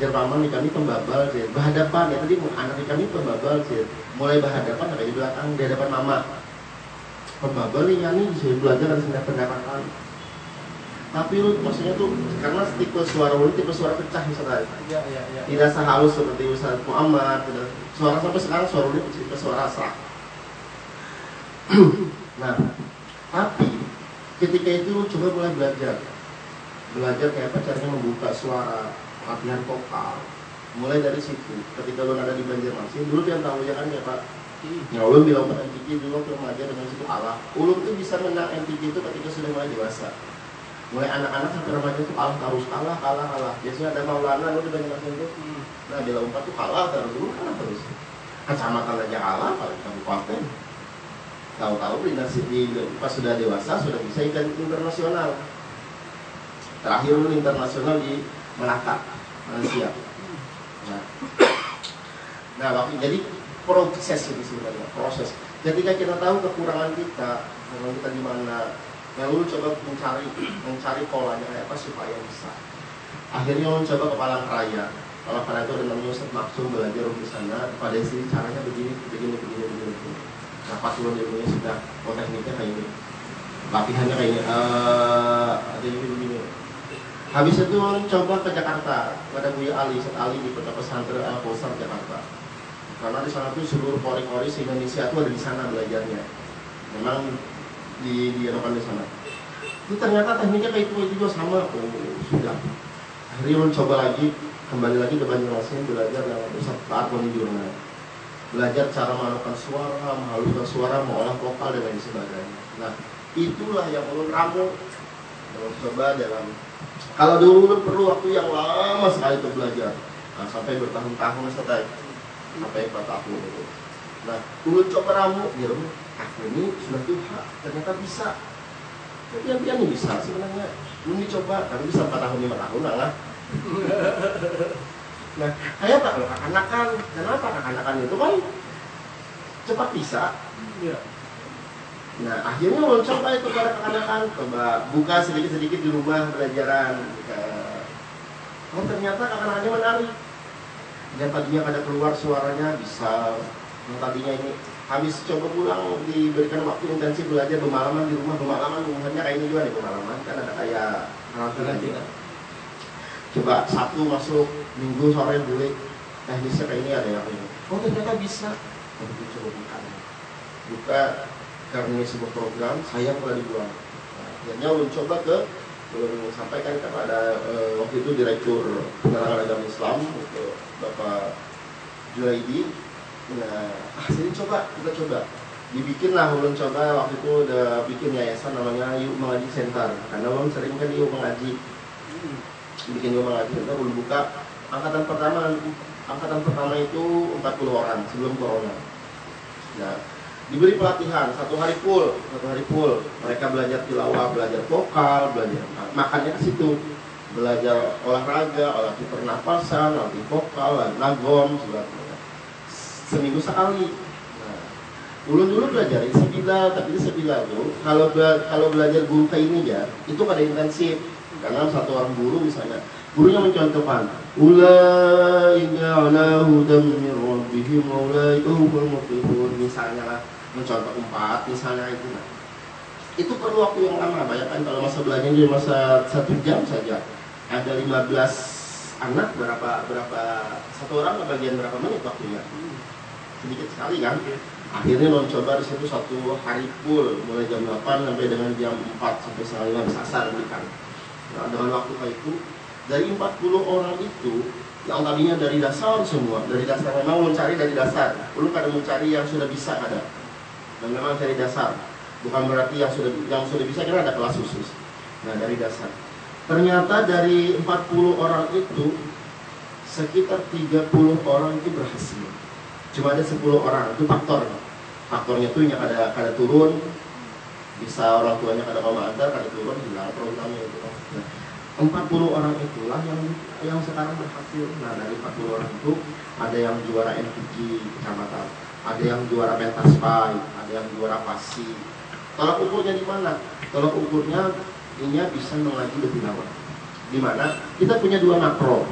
paman di kami pembabal sih, berhadapan ya tadi anak di kami pembabal sih, mulai berhadapan kayak di belakang di hadapan mama. Pembabal nih bisa belajar dan sendiri pendapatan. Tapi lu maksudnya tuh karena tipe suara lu tipe suara pecah misalnya. Iya. Tidak sehalus seperti Ustaz Muhammad, suara sampai sekarang suara lu tipe suara serak. Nah, tapi ketika itu lu coba mulai belajar kayak apa caranya membuka suara, latihan vokal. Mulai dari situ. Ketika lu ada di Banjarmasin, dulu yang tahu ya kan ya Pak. Ya ulun bilang pada MTQ dulu waktu remaja dengan situ Allah. Ulun tuh bisa menang MTQ itu ketika sudah mulai dewasa. Mulai anak-anak sampai remaja itu kalah. Biasanya ada Maulana lu di Banjarmasin itu. Nah di lompat tuh kalah terus. Kecamatan aja kalah, paling kabupaten. Tahu-tahu pas sudah dewasa sudah bisa ikut internasional. Terakhir lu internasional di Melaka, Malaysia. Nah waktu jadi proses itu sebenarnya proses. Ketika kita tahu kekurangan kita di mana, lalu coba mencari polanya kayak apa supaya bisa. Akhirnya lo coba ke Palangkaraya. Palangkaraya itu ada namanya Ustaz Maksum, belajar di sana. Pada sini caranya begini. Nah pas lo di dunia sudah, tekniknya kayak ini, latihannya kayak ini, ada begini. Habis itu lo coba ke Jakarta, pada Buya Ali, Ustaz Ali di Kota Pesantren Al-Kausar Jakarta. Karena di sana tuh seluruh kori-kori se-Indonesia tuh ada di sana belajarnya. Memang diadakan di sana. Itu ternyata tekniknya kayak itu juga sama. Sudah. Akhirnya lo coba lagi, kembali lagi ke Banjarmasin belajar dengan Ustaz Pak Armoni Jurna. Belajar cara menghaluskan suara, mengolah vokal dan lain sebagainya. Nah, itulah yang ulun ramu. Coba dalam. Kalau dulu perlu waktu yang lama sekali untuk belajar. Nah, sampai bertahun-tahun sampai 4 tahun itu. Nah, ulun coba ramu, ya aku ini sudah Tuhan, ternyata bisa. Tapi yang bisa sebenarnya. Ulun dicoba, tapi bisa 4 tahun 5 tahun lah. Nah, kayak kalau kekanakan, kenapa kekanakan itu kan cepat bisa. Nah, akhirnya ulun coba itu pada kekanakan, coba buka sedikit-sedikit di rumah belajaran. Oh ternyata kekanakannya menarik. Dan tadinya kada keluar suaranya bisa. Yang tadinya ini habis coba pulang diberikan waktu intensif belajar bermalaman di rumah, rumahnya kayak ini juga nih bermalaman kan ada kayak juga. Coba Sabtu masuk, Minggu sore balik teknisnya kayak ini ada yang ini. Oh ternyata bisa. Jadi coba buka karena ini sebuah program saya pernah dibuang. Akhirnya ulun coba belum sampaikan kepada waktu itu Direktur Penerangan Agama Islam untuk Bapak Junaidi. Nah, sini kita coba. Dibikinlah ulun coba waktu itu udah bikin yayasan namanya Yuk Mengaji Center. Karena ulun sering kan Yuk Mengaji. Bikin Yuk Mengaji Center, ulun buka angkatan pertama itu 40 orang sebelum corona. Nah, diberi pelatihan satu hari full. Mereka belajar tilawah, belajar vokal, belajar makannya ke situ, belajar olahraga, olah pernapasan, latih vokal, nagom, seminggu sekali. Nah, ulun dulu belajar Sibilal, tapi Sibilal tuh kalau belajar guru kayak ini ya, itu kada intensif. Karena satu orang guru misalnya, gurunya mencontohkan, ulaika ala hudam min rabbihim wa ulaika humul muflihun, misalnya lah. Mencontoh 4 misalnya itu. Nah, itu perlu waktu yang lama. Bayangkan kalau masa belajar di masa 1 jam saja ada 15 anak, berapa satu orang kebagian berapa menit waktunya, sedikit sekali kan. Akhirnya mencoba di situ 1 hari full mulai jam 8 sampai dengan jam 4 sampai setengah 5 bisa asar berikan. Nah, dengan waktu kayak itu dari 40 orang itu yang tadinya dari dasar semua, dari dasar memang mencari dari dasar, belum kada mencari yang sudah bisa ada. Dan memang dari dasar, bukan berarti yang sudah bisa karena ada kelas khusus. Nah dari dasar, ternyata dari 40 orang itu sekitar 30 orang itu berhasil. Cuma ada 10 orang itu faktornya tuh yang kada turun, bisa orang tuanya kada mau antar, kada turun, hilang programnya itu. Nah, 40 orang itulah yang sekarang berhasil. Nah, dari 40 orang itu ada yang juara NPG kecamatan, ada yang juara pentas PAI, ada yang juara PASI. Tolak ukurnya di mana? Tolak ukurnya ini bisa mengaji lebih lama. Di mana kita punya dua makro.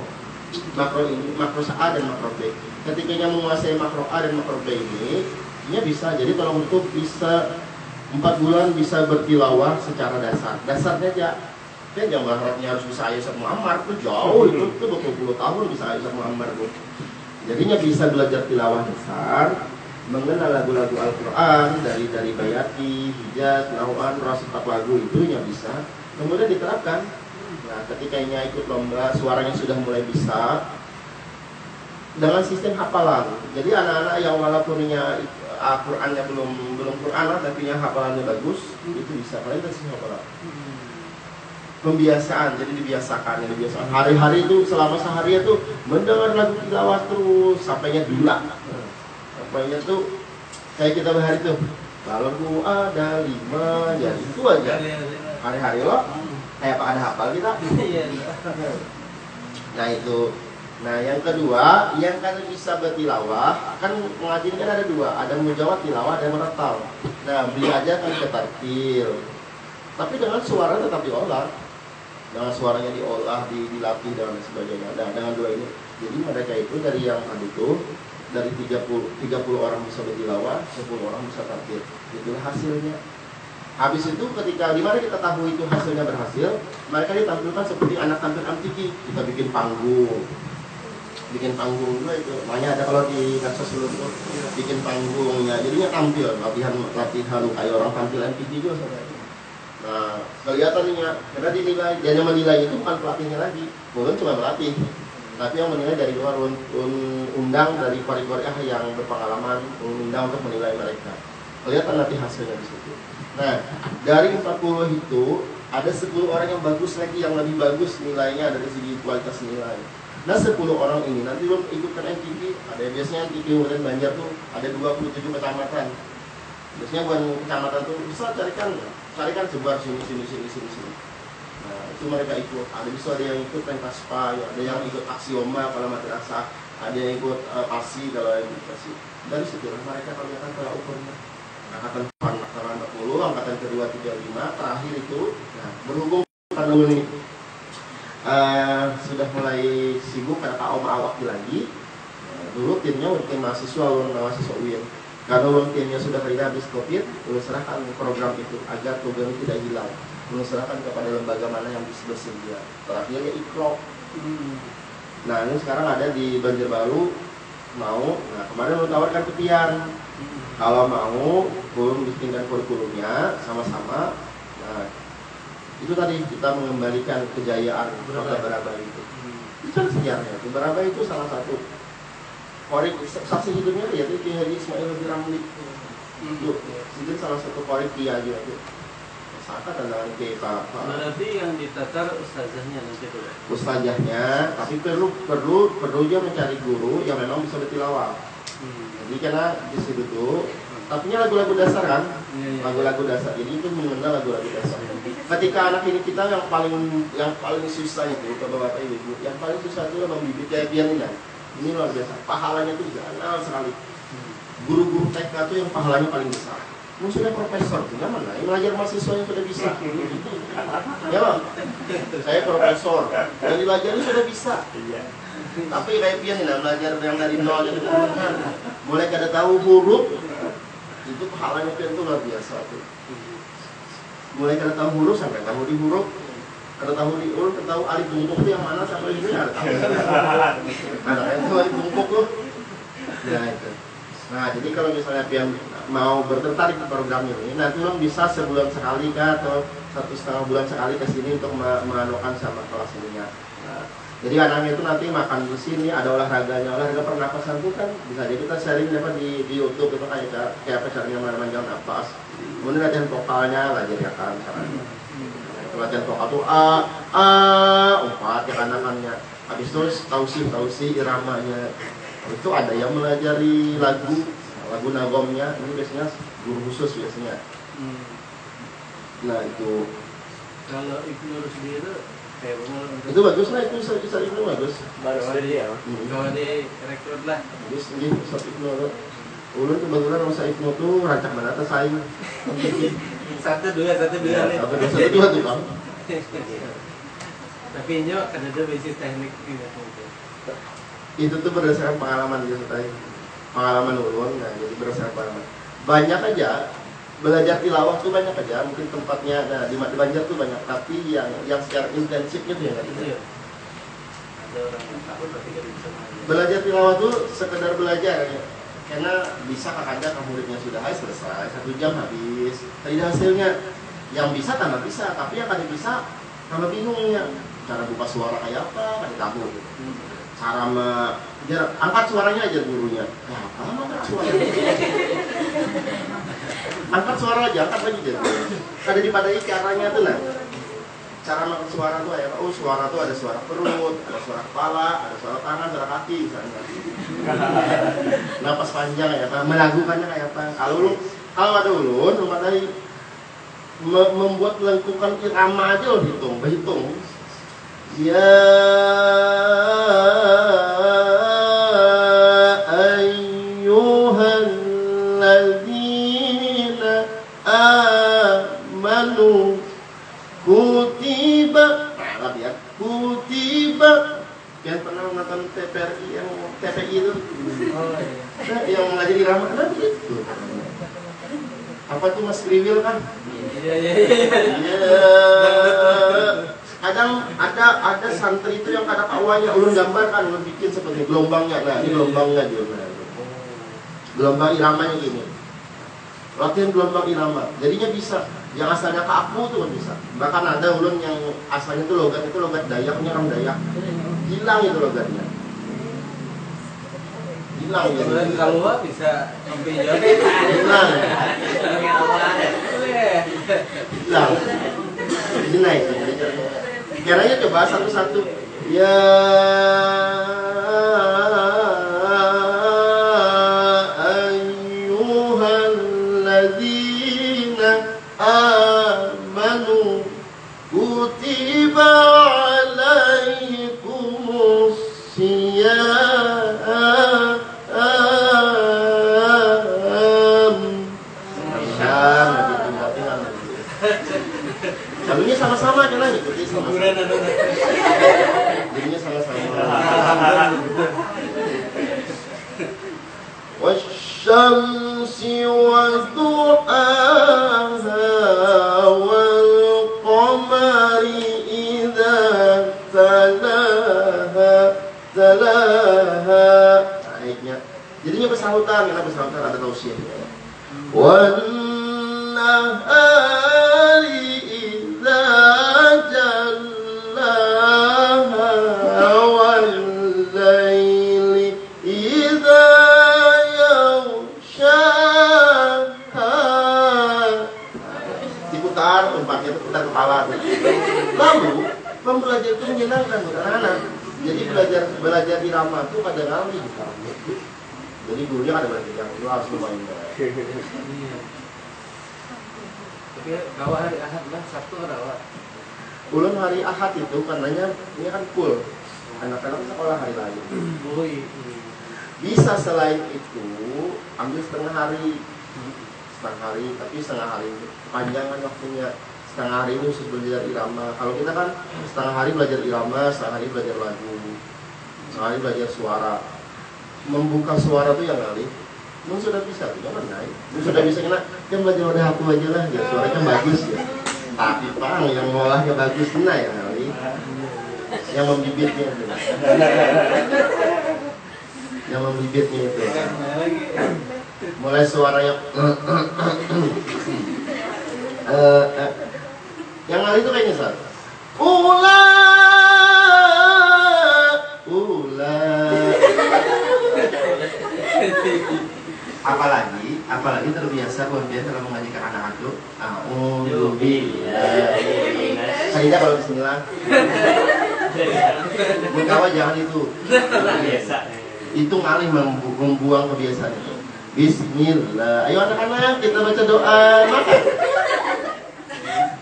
Makro ini, makro A dan makro B. Ketika yang menguasai makro A dan makro B ini bisa. Jadi tolong ukur bisa 4 bulan bisa bertilawah secara dasar. Dasarnya aja. Kan jangan berharapnya harus bisa ayat sama Muhammad, itu jauh, itu 20 tahun bisa ayat sama Muhammad. Jadinya bisa belajar tilawah dasar, mengenal lagu-lagu Al-Quran dari Bayati, Hijaz, Nau'an, Ras 4 lagu itu bisa. Kemudian diterapkan. Nah, ketika ini ikut lomba, suaranya sudah mulai bisa dengan sistem hafalan. Jadi anak-anak yang walaupun Al-Qurannya belum Quran lah, tapi yang hafalannya bagus, itu bisa. Kalian kan sistem hafalan. Pembiasaan, jadi dibiasakan. Hari-hari itu selama sehari itu mendengar lagu tilawah terus sampainya dula. Sampainya tuh kayak kita hari itu. Kalau ada 5, jadi itu aja. Hari-hari loh. Kayak ada hafal kita. Nah itu. Nah yang kedua, yang kan bisa bertilawah, kan mengaji kan ada dua, ada mujawad tilawah, ada meretal. Nah beli aja kan ketartil. Tapi dengan suara tetap diolah. Dengan suaranya diolah, dilatih dan sebagainya. Nah, dengan dua ini, jadi mereka itu dari yang tadi itu dari 30 orang bisa bertilawah, 10 orang bisa tartil. Itulah hasilnya. Habis itu ketika dimana kita tahu itu hasilnya berhasil, mereka ditampilkan seperti anak tampil MTQ. Kita bikin panggung juga itu. Makanya ada kalau di medsos seluruh bikin panggungnya. Jadinya tampil latihan kayak orang tampil MTQ juga saudara. Nah, kelihatannya karena dinilai, dia yang menilai itu bukan pelatihnya lagi, bukan cuma melatih, tapi yang menilai dari luar, undang dari qari-qariah yang berpengalaman, undang untuk menilai mereka. Kelihatan nanti hasilnya di situ. Nah, dari 40 itu ada 10 orang yang bagus lagi, yang lebih bagus nilainya dari segi kualitas nilai. Nah, 10 orang ini nanti belum ikutkan NTP, ada biasanya NTP Kabupaten Banjar tuh ada 27 kecamatan. Biasanya bukan kecamatan tuh bisa carikan sebar sini. Nah, itu mereka ikut. Ada yang ikut pentas PAI, ada yang ikut aksioma kalau madrasah, ada yang ikut PASI kalau yang PASI. Dari situlah mereka kelihatan tolak ukurnya. Angkatan 40, angkatan kedua 35, terakhir itu. Nah, berhubung karena ini sudah mulai sibuk karena Pak Oma awak lagi. Dulu timnya tim mahasiswa UIN. Karena timnya sudah habis COVID, ulun serahkan program itu agar program itu tidak hilang. Ulun serahkan kepada lembaga mana yang bisa bersedia. Terakhirnya Ikrok. Nah ini sekarang ada di Banjarbaru mau. Nah kemarin ulun tawarkan ke Pian. Kalau mau, ulun bikinkan kurikulumnya sama-sama. Nah itu tadi kita mengembalikan kejayaan Kota Baraba itu. Itu kan sejarahnya. Baraba itu salah satu korek saksi hidupnya yaitu Ki Haji Ismail bin Ramli. Itu salah satu korek dia juga tuh. Saka dengan Ki Pak. Berarti yang ditatar ustazahnya nanti tuh. Ustazahnya, tapi perlu dia mencari guru yang memang bisa bertilawah. Jadi karena di situ tuh, tapi lagu-lagu dasar kan, lagu-lagu dasar. Jadi itu mengenal lagu-lagu dasar. Ketika anak ini kita yang paling susah itu, bapak ibu, yang paling susah itu memang bibit kayak pianinan. Ini luar biasa, pahalanya itu ganas sekali. Guru-guru TK itu yang pahalanya paling besar. Sudah profesor, tidak mana? Yang belajar mahasiswanya sudah bisa. Ya bang, saya profesor, yang dilajari sudah bisa. Tapi kayak pian nih, belajar yang dari nol itu mulai kada tahu huruf, itu pahalanya pian itu luar biasa tuh. Mulai kada tahu huruf sampai tahu di huruf. Kada tahu di ulun, kada tahu alif bungkuk itu yang mana sampai ini ada tahu. Ada itu alif bungkuk tuh. Nah itu. Nah jadi kalau misalnya pian mau bertertarik di program ini, nanti ulun bisa sebulan sekali kah atau 1,5 bulan sekali ke sini untuk menganukan sama kelas ininya. Nah, jadi anaknya itu nanti makan di sini, ada olahraganya, olahraga pernapasan itu kan bisa jadi kita sharing di YouTube itu kayak apa caranya memanjang napas. Kemudian latihan vokalnya ajarkan caranya. Latihan vokal tuh empat ya anakannya. Habis itu tausi iramanya. Habis itu ada yang melajari lagu nagomnya. Ini biasanya guru khusus biasanya. Nah itu Kalau Ibnu Rusdi itu Itu bagus lah, itu Ustaz Ibnu bagus. Baru dari ya. kalau di rekrut lah. Bagus nggih Ustaz Ibnu. Ulun kebetulan sama Ustaz Ibnu tuh rancak mana teh saing. 1-2 nih. Apa dosa itu tuh Bang? Tapi nyo kan ada basic teknik gitu. Itu tuh berdasarkan pengalaman dia Ustaz. Pengalaman ulun, nah jadi berdasarkan pengalaman. Banyak aja belajar tilawah tuh banyak aja, mungkin tempatnya nah di Banjar tuh banyak, tapi yang secara intensifnya tuh yang Iya. Ada orang yang takut tapi gak bisa main. belajar tilawah tuh sekedar belajar ya. Karena bisa kakanda ke muridnya sudah selesai 1 jam habis. Tadi hasilnya yang bisa tambah bisa, tapi yang kada bisa tambah bingungnya. Cara buka suara kayak apa, kada tahu gitu. Cara angkat suaranya aja gurunya. Ya apa angkat suara? Angkat suara aja, angkat aja gitu. Kada dipadai caranya tuh nah. Cara makan suara tuh ya, oh suara tuh ada suara perut, ada suara kepala, ada suara tangan, suara kaki, misalnya. Napas panjang ya, melakukannya kayak apa? Kalau ada ulun, memadai membuat lengkukan irama aja loh berhitung. Ya ayyuhalladzina amanu kutiba, ya, kutiba. Yang pernah nonton TPRI yang TPI itu, nah, yang mengajar irama, nah begitu. Apa tuh Mas Kriwil kan? Iya. Kadang ada santri itu yang kadang awalnya ulun gambarkan, ulun bikin seperti gelombangnya. Nah ini gelombangnya dia. Nah, gelombang iramanya gini. Latihan gelombang irama, jadinya bisa. Yang asalnya kaku tuh kan bisa. Bahkan ada ulun yang asalnya itu logat Dayaknya orang Dayak. Hilang itu logatnya. Hilang gitu. Kemudian kalau bisa sampai jauh. Hilang. Hilang. Jadi naik. Caranya coba satu-satu. Ya ayyuhalladzina amanu kutiba alaikumus siyam. Jadinya sama-sama kan ikuti sama-sama. Jadinya sama-sama. Wasyamsi wa duhaha wal qamari idza talaha. Naiknya. Jadinya bersahutan, karena bersahutan ada tausiah. Wan nahari idza jallaha wal laili idza yaghshaha. Diputar, umpamanya itu putar kepala. Lalu pembelajar itu menyenangkan buat anak-anak. Jadi belajar irama itu kadang-kadang gitu. Jadi gurunya ada belajar yang lu harus lumayan. Tapi kalau hari Ahad lah, Sabtu adalah Ulun hari Ahad itu karenanya ini kan full. Anak-anak sekolah hari lain. Bisa selain itu ambil setengah hari, tapi setengah hari kepanjangan waktunya. Setengah hari itu belajar irama. Kalau kita kan setengah hari belajar irama, setengah hari belajar lagu, setengah hari belajar suara. Membuka suara tuh yang kali. Lu sudah bisa, jangan naik. Lu sudah bisa kena, kan belajar udah aku aja lah, ya suaranya bagus ya. Tapi pang yang ngolahnya bagus nah ya kali. Yang membibitnya itu. Yang membibitnya itu. Mulai suaranya yang kali itu kayaknya Sar. Apalagi terbiasa dalam mengajikan anak itu. Saya kalau bismillah. Kawan jangan itu. Itu ngalih membuang kebiasaan itu. Bismillah. Ayo anak-anak kita baca doa makan.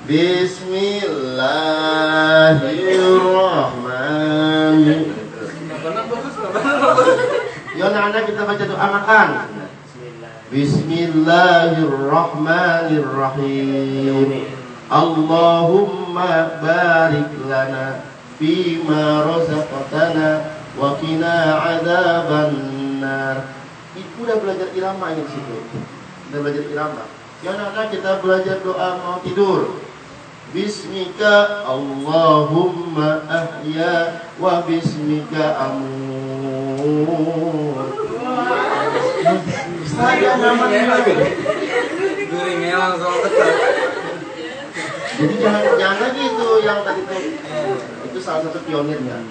Bismillahirrahmanirrahim. Yo anak kita baca doa makan. Bismillahirrahmanirrahim. Allahumma barik lana fima razaqtana wa qina adzabannar. Ibu udah belajar irama ini situ. Udah belajar irama. Ya anak-anak kita belajar doa mau tidur. Bismika Allahumma ahya wa bismika amut. Saya namanya lagi. Guringnya langsung ketat. Jadi jangan lagi itu yang tadi itu salah satu pionirnya.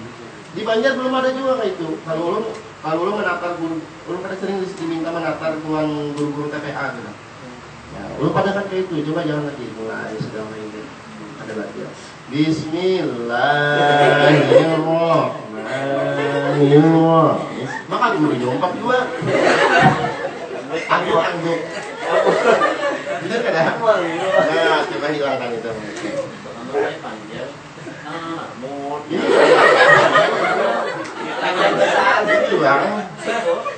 Di Banjar belum ada juga kayak itu. Kalau lu menatar guru, lu pada sering diminta menatar tuan guru-guru TPA gitu. Ya, lu pada kan kayak itu. Coba jangan lagi mulai sudah main itu. Ada lagi ya. Bismillahirrahmanirrahim. Maka guru jompak juga. Angguk. Bener kan ya? Nah, coba hilangkan itu. Panjang. Gitu bang.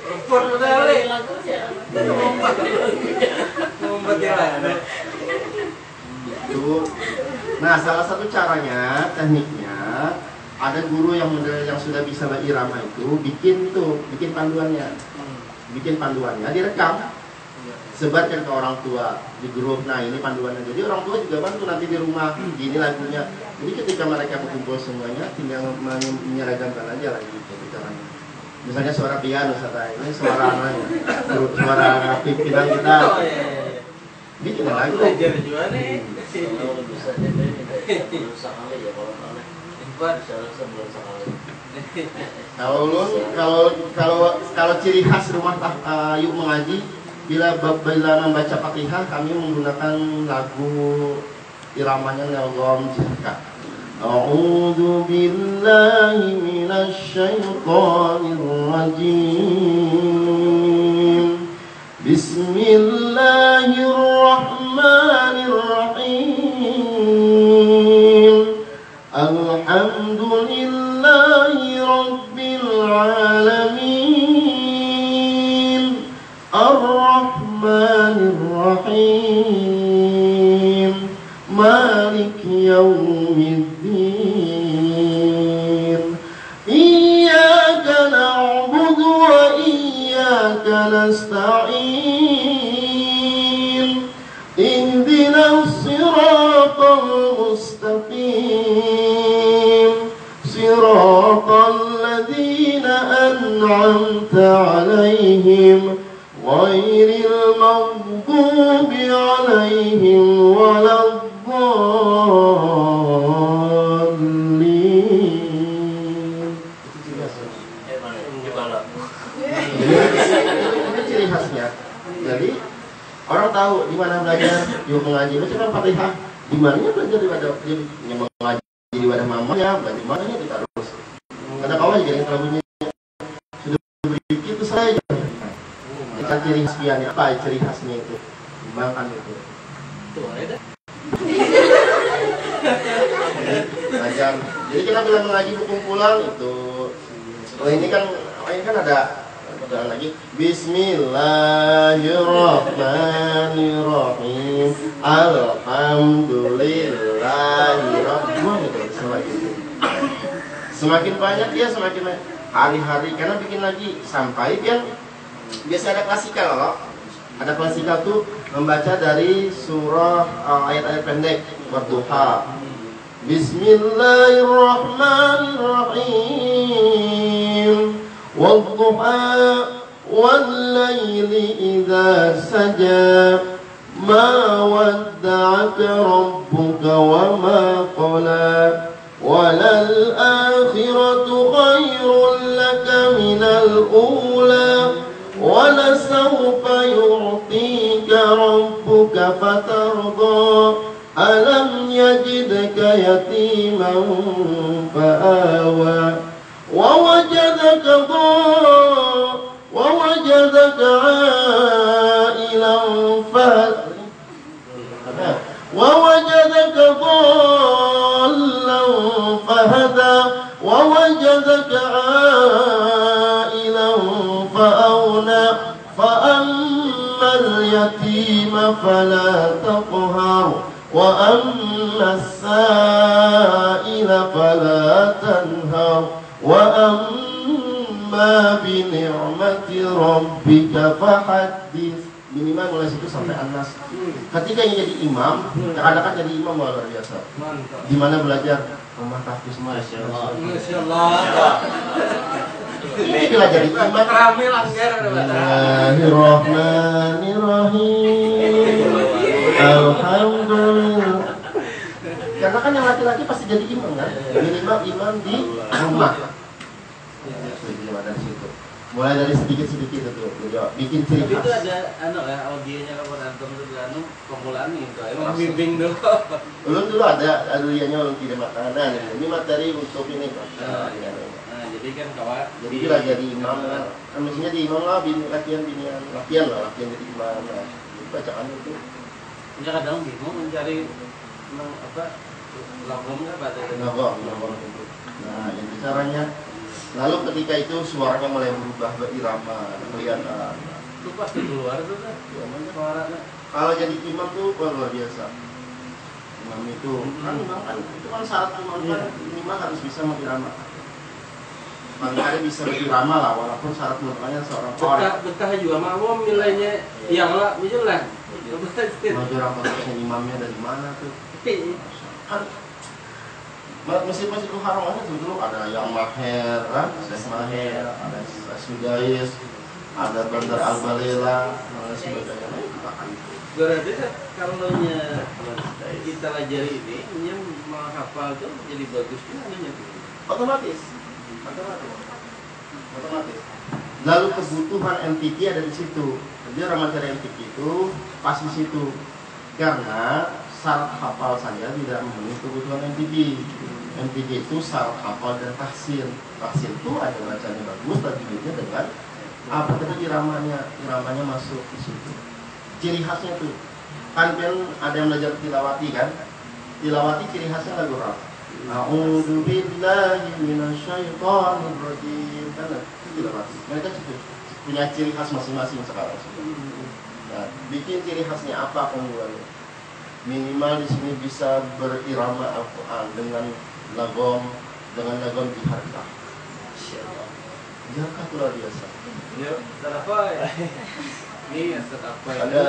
Rumput udah kali. Ngumpet ya. Itu. Nah, salah satu caranya, tekniknya, ada guru yang sudah bisa irama itu bikin panduannya. Bikin panduannya, direkam, sebarkan ke orang tua di grup. Nah, ini panduannya. Jadi orang tua juga bantu nanti di rumah. Gini lagunya. Jadi ketika mereka berkumpul semuanya, tinggal menyeragamkan aja lagi gitu caranya. Misalnya suara piano, ini suara anaknya, suara pimpinan kita. Bikin lagi. Belajar juga nih. Kalau bisa jadi belum sekali ya kalau aneh. Bisa sebelum sekali. Kalau ciri khas rumah yuk mengaji, bila membaca Fatihah kami menggunakan lagu iramanya Nelgom Jaka. A'udzu billahi minasy syaithanir rajim. Bismillahirrahmanirrahim. Alhamdulillahi rabbil alamin. Ar-Rahmanir Rahim. Malik yaumiddin. Iyyaka na'budu wa iyyaka nasta'in. Ihdinas siratal mustaqim. Siratal ladzina an'amta 'alaihim ghairil maghdubi 'alaihim waladdallin. Ini ciri khasnya. Jadi orang tahu di mana belajar, yuk mengaji, baca Fatihah. Di mananya belajar di wadah, mengaji di wadah mamanya, belajar mananya kita terus. Ada kawan jadi lagunya sudah begitu itu saya. Kita ciri khasnya apa? Ciri khasnya itu makan itu. Belajar. Jadi kita bila mengaji berkumpulan itu. Oh ini kan ada lagi. Bismillahirrahmanirrahim. Alhamdulillahirrahmanirrahim. Semakin banyak dia semakin banyak. Hari-hari karena bikin lagi sampai dia biasa ada klasikal loh. Ada klasikal tuh membaca dari surah ayat-ayat pendek Wadduha. Bismillahirrahmanirrahim. Wadduha wal-laili idza saja. Ma wadda'aka rabbuka wa ma qala. Walal akhiratu khairul laka minal ula. Walasawfa yu'tika rabbuka fatarda. Alam yajidka yatiman fa'awa. Wa wajadaka 'ailan fa'agna. Wa wajadaka فهدى ووجدك عائلا فأغنى فأما اليتيم فلا تقهر وأما السائل فلا تنهر وأما بنعمة ربك فحدث. Minimal mulai situ sampai Anas. Ketika yang jadi imam, kadang-kadang jadi imam luar biasa. Di mana belajar rumah tahfiz, masya Allah. Ini belajar di imam. Bismillahirrahmanirrahim. Alhamdulillah. Karena kan yang laki-laki pasti jadi imam kan? Minimal imam di rumah. Dari situ. Mulai dari sedikit-sedikit itu, bikin ciri khas. Itu ada audionya kalau antum itu pembulaan itu, emang bimbing dulu. Belum dulu ada audionya untuk kirim makanan. Ini materi untuk ini Pak. Nah, jadi kan kawan. Jadi kita jadi imam kan, mestinya di imam lah, latihan jadi imam lah. Bacaan itu. Ya kadang bingung mencari logomnya pada logom itu. Nah, yang caranya. Lalu ketika itu suaranya mulai berubah berirama, kelihatan. Itu pasti keluar tuh kan? Suaranya. Kalau jadi imam tuh luar biasa. Imam itu kan itu kan syarat imam kan minimal harus bisa mengirama. Paling ada bisa berirama lah, walaupun syarat mutlaknya seorang orang. Betah juga makmum nilainya yang lah, misalnya. Mau orang konteksnya imamnya dari mana tuh? Kan Masjid Haram aja dulu ada yang Maher, Syekh Maher, ada Syekh Sudais, ada Bandar Al-Balela, dan sebagainya. Berarti kalau kita pelajari ini, menghafal tuh jadi bagus juga nih. Otomatis. Lalu kebutuhan MTQ ada di situ. Jadi orang materi MTQ itu pas di situ. Karena syarat hafal saya tidak memenuhi kebutuhan MTQ. MTQ itu syarat hafal dan tahsin. Tahsin itu ada bacanya bagus, tajwidnya dengan apa tadi iramanya masuk di situ. Ciri khasnya tuh kan ada yang belajar tilawati kan? Tilawati ciri khasnya lagu rap. A'udzu billahi minasyaitonir rajim. Kan tilawati. Mereka punya ciri khas masing-masing sekarang. Nah, bikin ciri khasnya apa keunggulannya? Minimal di sini bisa berirama Al-Quran dengan lagom diharga. Jarak itu luar biasa. Ya, apa ya? Ini apa ya? Ada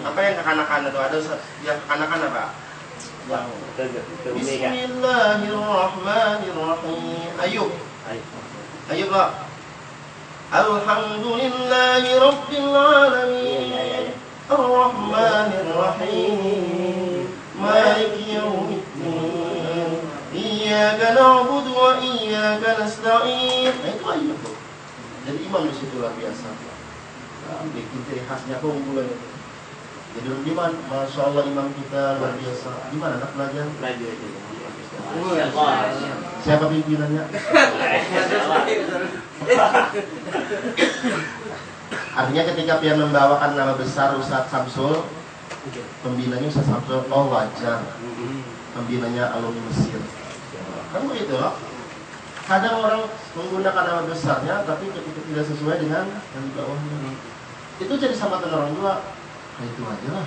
apa yang kekanak-kanak itu ada yang kekanak-kanak Pak? Bismillahirrahmanirrahim. Ayub Pak. Alhamdulillahi Rabbil Alamin Ar-Rahmanir-Rahim Maliki Yawmiddin Iyyaka na'budu wa iyyaka nasta'in. Nah itu Ayub tuh. Jadi imam di situ luar biasa. Nah, bikin ciri khasnya keunggulan itu. Jadi gimana? Masya Allah imam kita luar biasa. Gimana anak belajar? Siapa pimpinannya? Artinya ketika dia membawakan nama besar Ustadz Samsul, pembinanya Ustadz Samsul, oh wajar. Pembinanya alumni Mesir. Kan begitu loh. Kadang orang menggunakan nama besarnya, tapi ketika tidak sesuai dengan yang di bawahnya, itu jadi sama orang juga. Nah itu aja lah.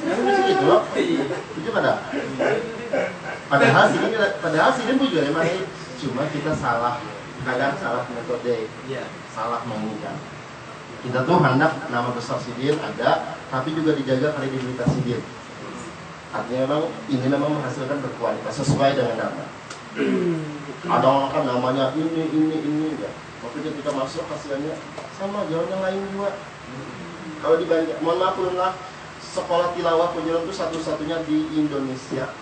Yang bisa gitu loh. Itu padahal sini pun juga emang cuma kita salah. Kadang salah metode, salah mengingat. Kita tuh hendak nama besar sidin ada, tapi juga dijaga kredibilitas sidin. Artinya memang menghasilkan berkualitas sesuai dengan nama. Ada orang kan namanya ini ya. Tapi ketika masuk hasilnya sama jauh yang lain juga. Kalau dibanding, mohon maaf lah, sekolah tilawah penjualan itu satu-satunya di Indonesia.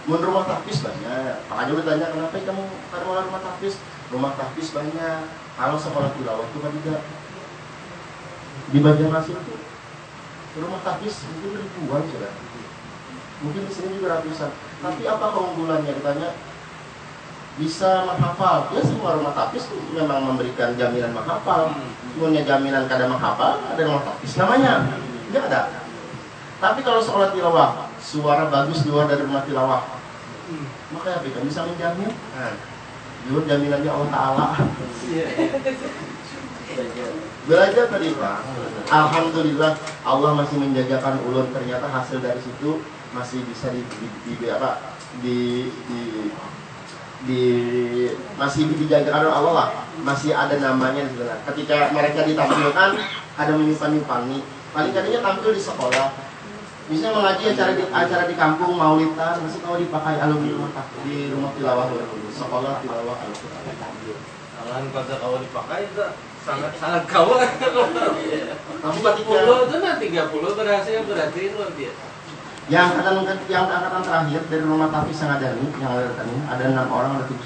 Mun rumah tahfiz banyak. Makanya udah tanya kenapa kamu mau rumah tahfiz? Rumah tahfiz banyak. Kalau sekolah tilawah itu kan tidak. Di Banjarmasin itu rumah tahfiz mungkin ribuan sudah. Mungkin di sini juga ratusan. Tapi apa keunggulannya ditanya? Bisa menghafal. Ya semua rumah tahfiz memang memberikan jaminan menghafal. Punya jaminan kada menghafal, ada rumah tahfiz namanya. Tidak ada. Tapi kalau sekolah tilawah suara bagus keluar dari rumah tilawah. Maka ya bisa menjamin. Nah, jujur jaminannya Allah Ta'ala. Belajar tadi Pak. Alhamdulillah Allah masih menjagakan ulun, ternyata hasil dari situ masih bisa masih dijaga oleh Allah lah, masih ada namanya sebenarnya. Ketika mereka ditampilkan ada menyimpan-nyimpan, paling kadangnya tampil di sekolah, misalnya mengaji acara di kampung maulidan, masih kalau dipakai alumni di rumah tilawah sekolah tilawah Al-Quran. Alahan kata kau dipakai itu sangat kawan. Tapi 40 itu nah 30 berhasil berarti luar biasa. Yang angkatan terakhir dari rumah Tafis yang ada nih, ada 6 orang, ada 10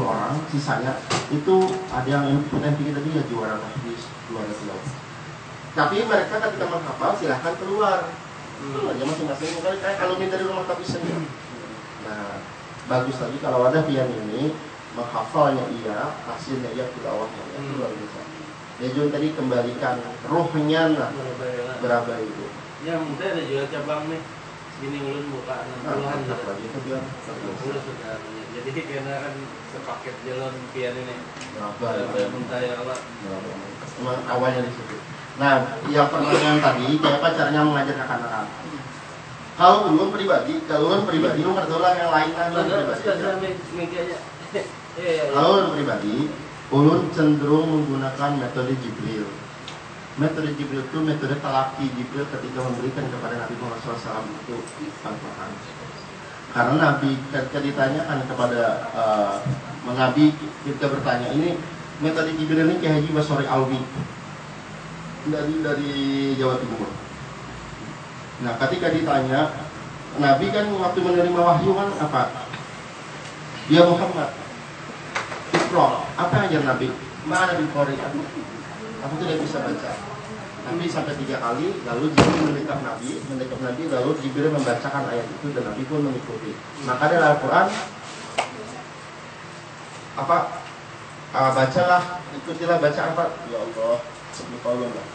orang, sisanya itu ada yang potensi tadi ya juara Tafis, juara tilawah. Tapi mereka ketika menghafal silahkan keluar. Aja masing-masing kayak alumni dari rumah Tafis saja. Nah, bagus lagi kalau ada pian ini menghafalnya iya, hasilnya iya, tilawahnya iya, luar biasa. Ya Jun tadi kembalikan ruhnya lah, berapa itu. Ya mungkin ada juga cabang nih. Gini ulun buka 60-an lagi itu biar 60 sudah. Jadi karena kan sepaket jalan pian ini. berapa Minta ya Allah. Memang awalnya di situ. Nah, yang pertanyaan tadi, kayak apa caranya mengajar anak-anak? Kalau ulun pribadi, lu ngerti lah yang lain kan pribadi. Kalau ulun pribadi, ulun cenderung menggunakan metode Jibril. Metode Jibril itu metode talaki Jibril ketika memberikan kepada Nabi Muhammad SAW itu Al-Quran. Karena Nabi ketika ditanyakan kepada Nabi ketika bertanya, ini metode Jibril ini Kiai Haji Basori Alwi dari Jawa Timur. Nah, ketika ditanya, Nabi kan waktu menerima wahyu kan apa? Ya Muhammad, Iqra, apa yang ajar Nabi? Mana di Qori? Aku tidak bisa baca. Nabi sampai 3 kali, lalu Jibril mendekat Nabi, lalu Jibril membacakan ayat itu dan Nabi pun mengikuti. Maka dalam Al-Quran apa? Bacalah, ikutilah baca apa? Ya Allah, sebelum lah.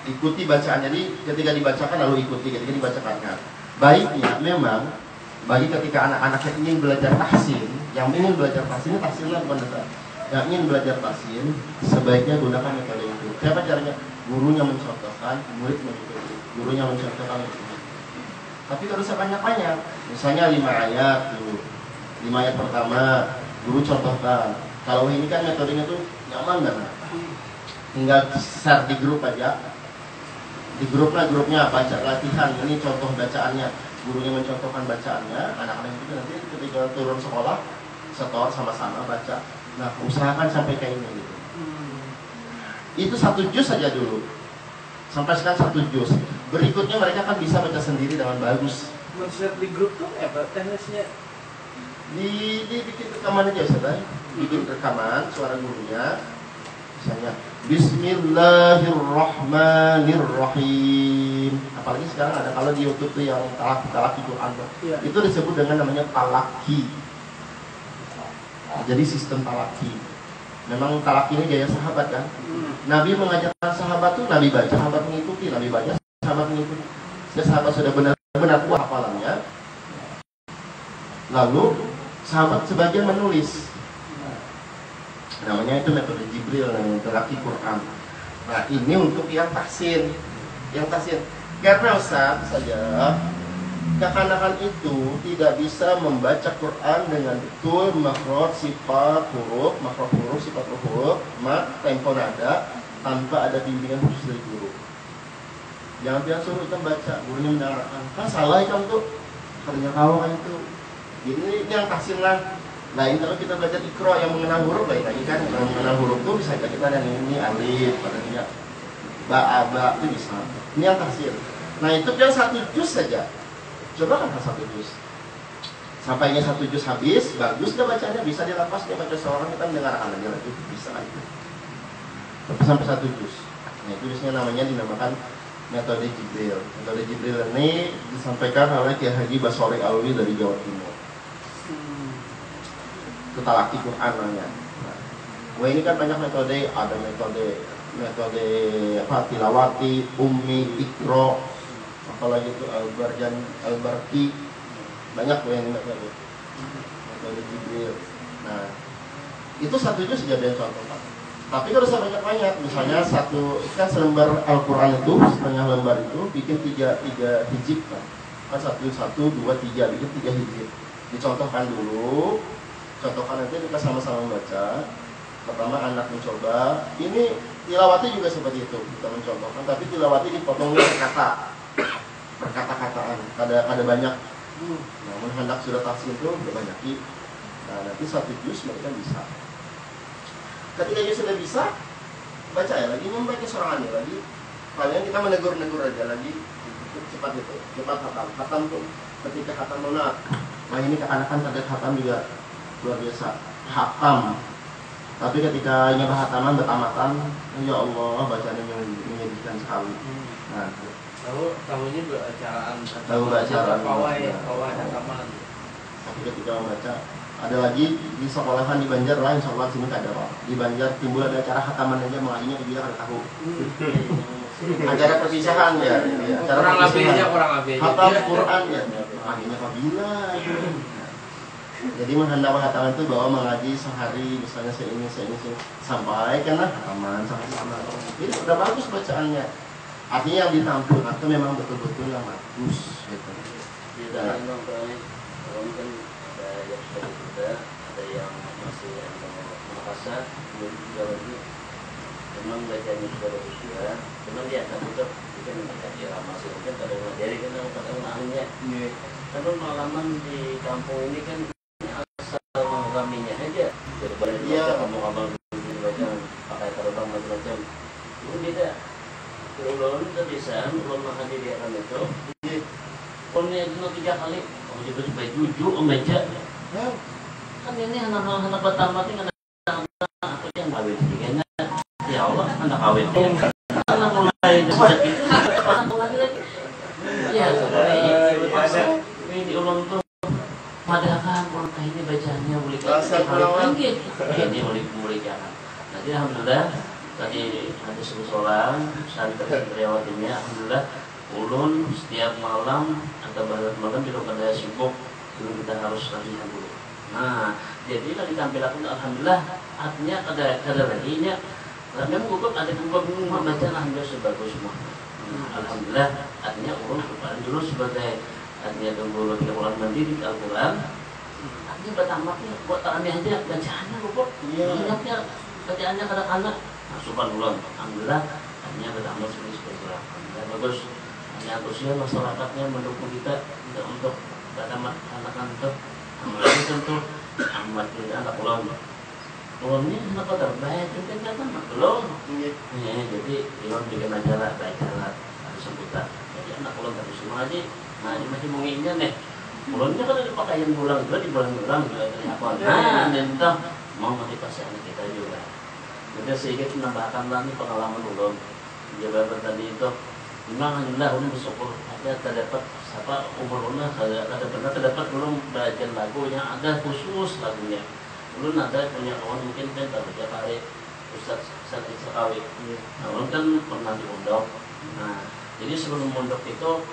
Ikuti bacaan. Jadi ketika dibacakan lalu ikuti, ketika dibacakan. Baiknya memang bagi ketika anak-anak yang ingin belajar tahsin, tahsinnya bukan dasar. Yang ingin belajar tahsin, sebaiknya gunakan metode itu. Siapa caranya? Gurunya mencontohkan, murid mengikuti. Gurunya mencontohkan, mengikuti. Tapi kalau sebanyak-banyak, misalnya 5 ayat dulu. 5 ayat pertama, guru contohkan. Kalau ini kan metodenya tuh nyaman banget. Tinggal share di grup aja. Di grupnya baca latihan, ini contoh bacaannya. Gurunya mencontohkan bacaannya, anak-anak itu nanti ketika turun sekolah setor sama-sama baca. Nah, usahakan sampai kayak ini gitu. Itu 1 juz saja dulu. Sampai sekarang 1 juz. Berikutnya mereka kan bisa baca sendiri dengan bagus. Men-share di grup tuh apa teknisnya? Dibikin rekaman aja Ustaz. Bikin rekaman suara gurunya. Misalnya Bismillahirrahmanirrahim. Apalagi sekarang ada kalau di YouTube tuh yang talaki Quran. Ya. Itu disebut dengan namanya talaki. Jadi sistem talaki. Memang talaki ini gaya sahabat kan. Nabi mengajarkan sahabat tuh Nabi baca, sahabat mengikuti, Nabi baca, sahabat mengikuti. Dan sahabat sudah benar-benar kuat hafalannya. Lalu sahabat sebagian menulis. Namanya itu metode Jibril, talaki Quran. Nah, ini untuk yang tahsin. Karena Ustaz saja kekanakan itu tidak bisa membaca Quran dengan betul makhraj, sifat, huruf, sifat huruf, tempo nada tanpa ada bimbingan khusus dari guru. Jangan bilang suruh kita baca, gurunya mendengarkan. Kan salah kamu tuh. Katanya kau kan itu. Jadi ini yang tahsin lah. Nah, ini kalau kita belajar Iqra yang mengenal huruf lagi kan, yang mengenal huruf tuh bisa kita ada ini alif, padanya ba itu bisa. Ini yang tahsin. Nah, itu kan 1 juz saja. Coba kan 1 juz. Sampainya 1 juz habis, bagus dia bacanya, bisa dilepas dia baca seorang, kita mendengarkan aja lagi, bisa itu. Tapi sampai 1 juz. Nah, itu biasanya dinamakan metode Jibril. Metode Jibril ini disampaikan oleh Kiai Haji Basori Alwi dari Jawa Timur. Itu talaki Quran namanya. Nah, ini kan banyak metode, ada metode apa tilawati, ummi, Iqra. apalagi itu Al-Barqi, banyak loh yang dibaca tuh. Metode Jibril. Nah, itu satu juz sudah ada yang contoh Pak. Tapi kalau saya banyak-banyak, misalnya satu kan selembar Al-Quran itu setengah lembar itu bikin tiga hijib kan. Kan satu, dua, tiga, bikin 3 hijib. Dicontohkan dulu, contohkan nanti kita sama-sama membaca. Pertama anak mencoba, ini tilawati juga seperti itu, kita mencontohkan, tapi tilawati dipotongnya berkata-kataan, ada banyak. Namun hendak sudah tafsir itu berbanyaki. Nah nanti satu juz mereka bisa. Ketika dia sudah bisa, baca ya lagi, membaca surangannya lagi. Paling kita menegur-negur aja lagi, cepat itu, cepat hatam tuh. Ketika hatam lunak, nah ini keanakan tanda hatam juga luar biasa, hatam. Tapi ketika nyoba hataman bertamatan, ya Allah bacanya menyedihkan sekali. Nah, tahunya beracaraan. Tahu bacaan. Pawai hataman. Tapi ketika membaca, ada lagi di sekolahan di Banjar lah, insya Allah sini ada Pak. Di Banjar timbul ada acara hataman aja, mengajinya dibilang ada tahu. Acara perpisahan ya. Acara kurang lebih. Hatam Quran ya. Mengajinya kabila. Jadi menghendakkan hataman itu bahwa mengaji sehari misalnya ini sampai karena hataman sama-sama. Jadi udah bagus bacaannya. Artinya yang ditampilkan itu memang betul-betul yang bagus gitu. Di dalam orang kan ada yang sudah muda, ada yang masih yang Makassar, kemudian juga lagi memang bacanya sudah bagus juga. Cuman dia akan tetap bukan menjadi ramah sih, mungkin pada materi kan pada unangnya. Karena pengalaman di kampung ini kan mengalaminya aja daripada kamu abang baca pakai terbang macam-macam itu beda. Ulun terbiasa ulun makan di daerah itu ulunnya itu 3 kali kamu juga supaya jujur membaca kan ini anak-anak pertama itu aku yang kawin tiganya ya Allah anak kawin anak mulai seperti itu anak lagi ya seperti ini ulun tuh padahal kalau ini bacanya boleh lagi ini boleh jangan. Nanti alhamdulillah tadi ada 10 orang santriwatinya alhamdulillah ulun setiap malam atau malam juga pada sibuk dulu kita harus latihan dulu. Nah jadi tadi tampilan alhamdulillah artinya ada lagi nya memang gugup ada gugup membaca alhamdulillah sebagus semua. Alhamdulillah artinya ulun dulu sebagai artinya tunggu 3 bulan mandiri di Al-Quran artinya bertambahnya buat taramih aja bacaannya lupa banyaknya bacaannya kadang-kadang nah subhanallah alhamdulillah artinya bertambah seperti alhamdulillah bagus hanya antusias masyarakatnya mendukung kita untuk bertamat anak-anak untuk alhamdulillah tentu amat tidak anak ulangnya kenapa terbaik kita kan belum jadi ulun bikin acara bacalah harus sebutan jadi anak ulang tapi semua aja. Nah, ini masih mengingat nih. Mulanya kan ada pakaian bulan juga di bulan-bulan juga dari apa. Nah, dan entah mau motivasi anak kita juga. Jadi sedikit menambahkan lagi pengalaman ulun. Jawaban tadi itu, memang alhamdulillah ulun bersyukur ada terdapat apa umur-umur terdapat belum belajar lagu yang ada khusus lagunya. Ulun ada punya kawan mungkin kan baca kali Ustaz Sakawi. Nah, ulun kan pernah diundang. Nah, jadi sebelum mondok itu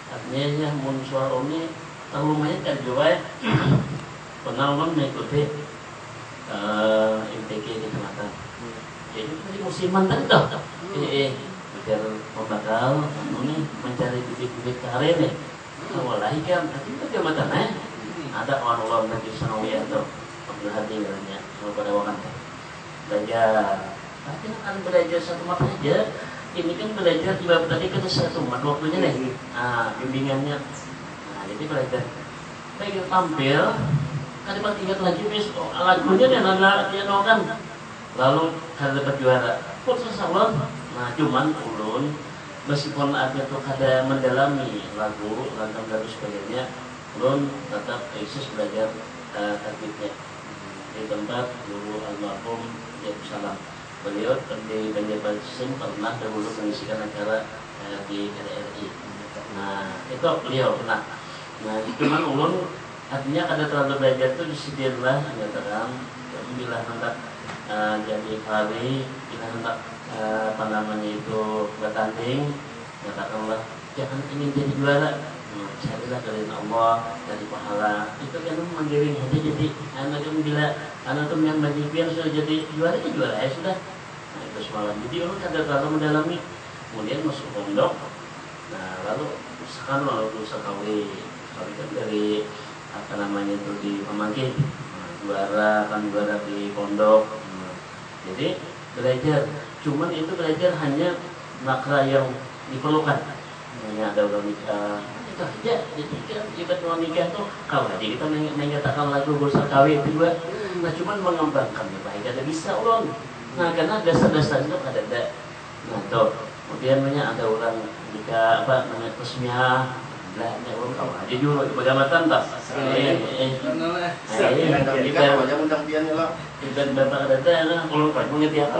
artinya mun suara ini tahu lumayan kan juga pengalaman mengikuti MTQ di Kecamatan. Jadi tadi musiman tadi toh. Biar pembakal ini mencari bibit-bibit karir nih. Wallahi kan tadi itu Kecamatan ada orang-orang nanti sanawiyah tuh Abdul Hadi katanya pada waktu belajar. Tapi akan belajar satu mata aja. Ini kan belajar juga tadi kan satu waktunya nih, bimbingannya. Nah, jadi belajar. Baik tampil, kan dapat ingat lagi besok lagunya dan dia kan. Lalu kan dapat juara. Pun sesalon. Nah, cuman ulun meskipun ada tuh ada mendalami lagu, lantam dan sebagainya, ulun tetap eksis belajar takbirnya di tempat guru almarhum Yerusalem. Beliau di Banjarmasin pernah dahulu mengisikan acara di RRI. Nah itu beliau pernah. Nah cuman ulun artinya ada terlalu belajar itu disedialah menyatakan bila hendak jadi kali bila hendak apa namanya itu bertanding nyatakanlah jangan ingin jadi juara. Carilah dari Allah, dari pahala. Itu kan menggiring aja jadi anak itu bila anak itu yang biar sudah jadi juara ya juara ya sudah. Nah itu semalam. Jadi orang kadang kalau mendalami, kemudian masuk pondok. Nah lalu sekarang lalu sekali kan dari apa namanya itu di Pemangkin, juara di pondok. Jadi belajar, cuman itu belajar hanya makra yang diperlukan. Hanya ada ulang nikah itu aja. Jadi kan ibadah ulang nikah tuh kalau aja kita menyatakan lagu gosok kawin itu juga. Nah cuman mengembangkannya baik ada bisa ulun. Nah karena dasar-dasar itu ada. Nah tuh kemudian ada ulang nikah apa namanya resmiah. Lah nek ulun kau aja dulu pegamatan tas. Undang pian lah. Dan bapak ada lah ulun kan mengerti apa.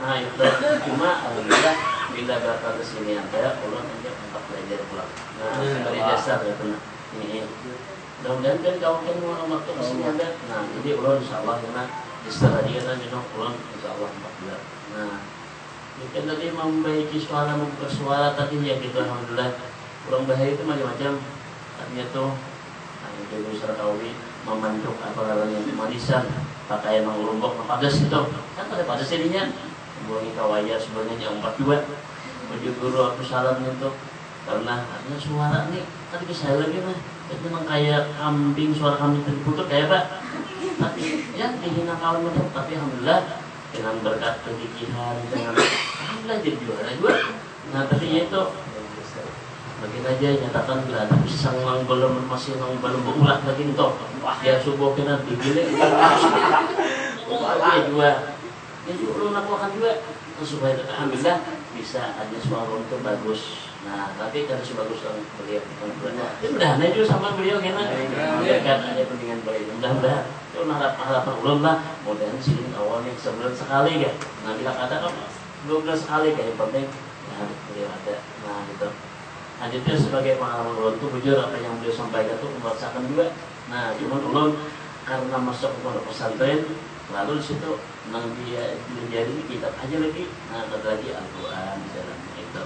Nah itu cuma alhamdulillah bila bapak kesini ada ulun ajak untuk belajar pulang. Nah dari dasar ya benar. Ini mudah-mudahan kan kau kan mau waktu kesini ada. Nah jadi ulun insyaallah karena istirahat dia kan minum ulun insyaallah 4 bulan. Nah kita tadi membaiki suara membuka suara tadi ya gitu alhamdulillah. Pulang bahaya itu macam-macam. Artinya tuh itu Sarakawi memancuk apa namanya manisan pakai emang lombok padas itu kan ada padas ininya buangin kawaya sebenarnya 42 baju guru aku salam itu karena artinya suara nih tadi bisa lagi mah itu memang kayak kambing suara kambing terputus kayak pak tapi ya dihina kawan macam tapi alhamdulillah dengan berkat kegigihan dengan alhamdulillah jadi juara juga. Nah tapi itu bagi aja nyatakan bila tapi sang belum masih belum berulah lagi itu ya subuh kena digilek ya juga jadi belum lakukan juga supaya alhamdulillah bisa ada suara itu bagus. Nah tapi karena sebagus orang beliau mudah-mudahan juga sama beliau kena kan ada pentingan beliau mudah-mudahan itu harapan ulun lah mudah-mudahan sini awalnya sebulan sekali kan. Nah bila kata kan 2 bulan sekali kayak penting ya beliau ada. Nah gitu lanjutnya sebagai pengalaman ulun itu bujur apa yang beliau sampaikan itu merasakan juga. Nah cuma ulun karena masuk ke pondok pesantren lalu di situ nang dia jadi kitab aja lagi. Nah ada lagi Al-Quran di dalamnya itu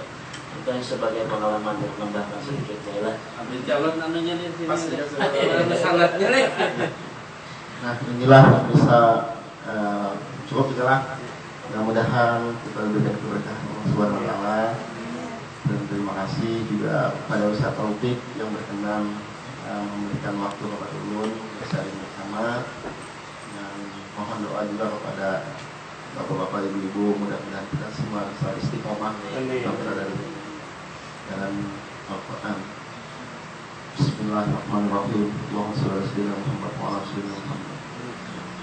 yang sebagai pengalaman yang menambahkan sedikit saya lah. Ambil calon anunya nih sini. Sangatnya nih. Nah inilah bisa cukup itulah. Mudah-mudahan kita berikan keberkahan Allah Subhanahu wa taala. Dan terima kasih juga pada Ustaz Taufik yang berkenan memberikan waktu kepada ulun bersama bersama. Dan mohon doa juga kepada bapak-bapak, ibu-ibu, mudah-mudahan kita semua selalu istiqomah berada di dalam Al-Quran. Bismillahirrahmanirrahim. Allahumma shalli ala sayyidina Muhammad wa ala sayyidina Muhammad.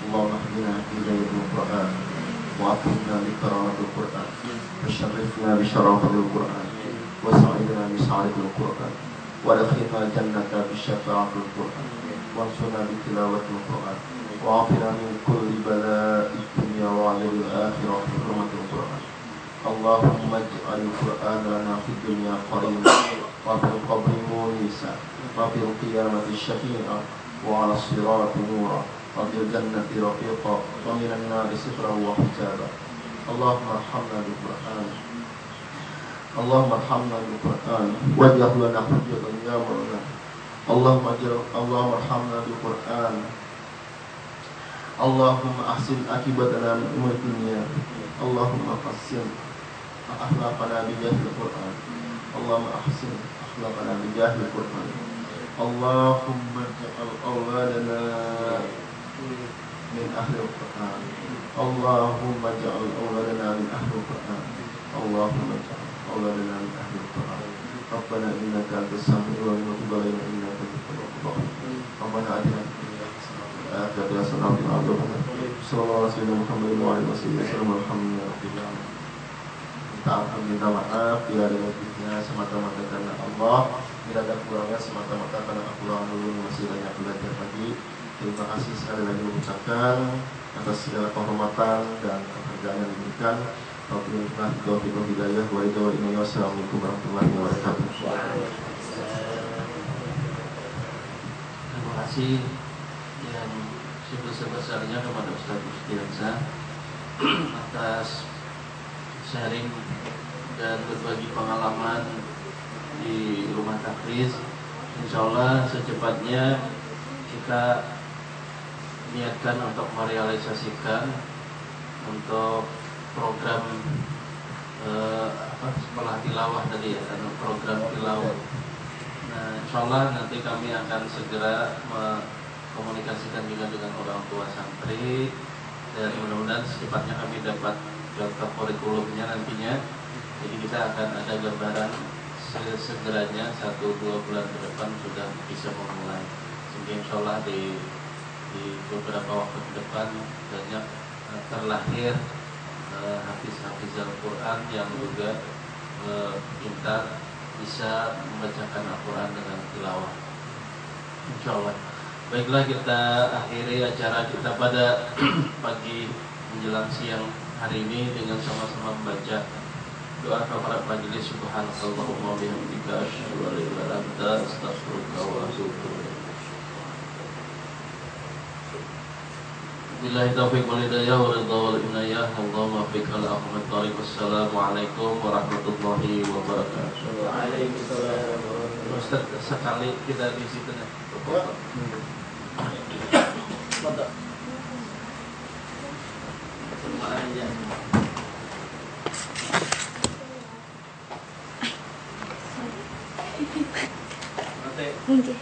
Allahumma hdina hidayatul Quran wa aqimna bi karamatil Quran wa syarrifna bi syarafil Quran wa sa'idna bi sa'idil Quran wa adkhilna jannata bi syafa'atil Quran wa ansurna bi tilawatil Quran wa afina min kulli bala'id dunya wa 'adzabil akhirah bi hurmatil Quran. Allahumma ij'al Qur'an lana fid dunya qarina wa fil qabri munisa wa fil qiyamati syafi'a wa 'ala sirati nura wa fil jannati rafiqa wa minan nari sitra wa hijaba. Allahumma arhamna bil Qur'an. Allahumma arhamna bil Qur'an waj'al lana hujjatan ya maulana. Allahumma arhamna bil Qur'an. Allahumma ahsin akibatana min umur dunya. Allahumma qassim akhlaqana bi jahil Qur'an. Allahumma ahsin akhlaqana bi jahil Qur'an. Allahumma ja'al awladana min ahli Qur'an. Allahumma ja'al awladana min ahli Qur'an. Allahumma ja'al awladana min ahli Qur'an. Rabbana innaka antas sami'ul 'alim wa tub 'alaina innaka antat tawwabur rahim. Rabbana atina fid dunya hasanatan wa fil akhirati hasanatan wa qina adzaban nar. Sallallahu alaihi wa sallam wa alihi wasallam. Alhamdulillah. Minta maaf bila ada lebihnya semata-mata karena Allah, bila ada kurangnya semata-mata karena kekurangan dulu masih banyak belajar lagi. Terima kasih sekali lagi mengucapkan atas segala penghormatan dan penghargaan yang diberikan. Wabillahi taufiq wal hidayah wa hidayah. Wassalamualaikum warahmatullahi wabarakatuh. Terima kasih yang sebesar-besarnya kepada Ustaz Mustiansa atas sharing dan berbagi pengalaman di rumah taklis. Insya Allah secepatnya kita niatkan untuk merealisasikan untuk program sekolah tilawah tadi ya, program tilawah. Nah, insya Allah nanti kami akan segera komunikasikan juga dengan orang tua santri dan mudah-mudahan secepatnya kami dapat contoh kurikulumnya nantinya. Jadi kita akan ada gambaran segeranya 1-2 bulan ke depan sudah bisa memulai. Sehingga insya Allah di beberapa waktu ke depan banyak terlahir hafiz-hafiz Al-Quran yang juga pintar bisa membacakan Al-Quran dengan tilawah. Insya Allah. Baiklah, kita akhiri acara kita pada pagi menjelang siang hari ini dengan sama-sama membaca doa kafarat majelis. Subhanallahumma wa bihamdika asyhadu an la ilaha illa anta astaghfiruka wa atubu ilaik. Billahi taufiq wal hidayah wa ridha wal inayah. Allahumma fiq ala ahmad tariq. Wassalamualaikum warahmatullahi wabarakatuh. Waalaikumsalam. Ustaz, sekali kita di situ nih. Foto. Semua aja. Oke.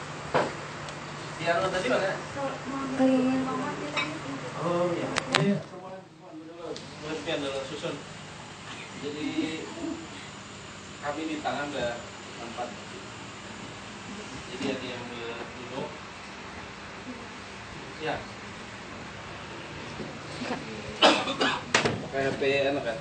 Piano tadi mana? Oh iya. Buat piano susun. Jadi kami di tangan ada 4. Jadi ada yang duduk. Ya. Pakai HP anak kan?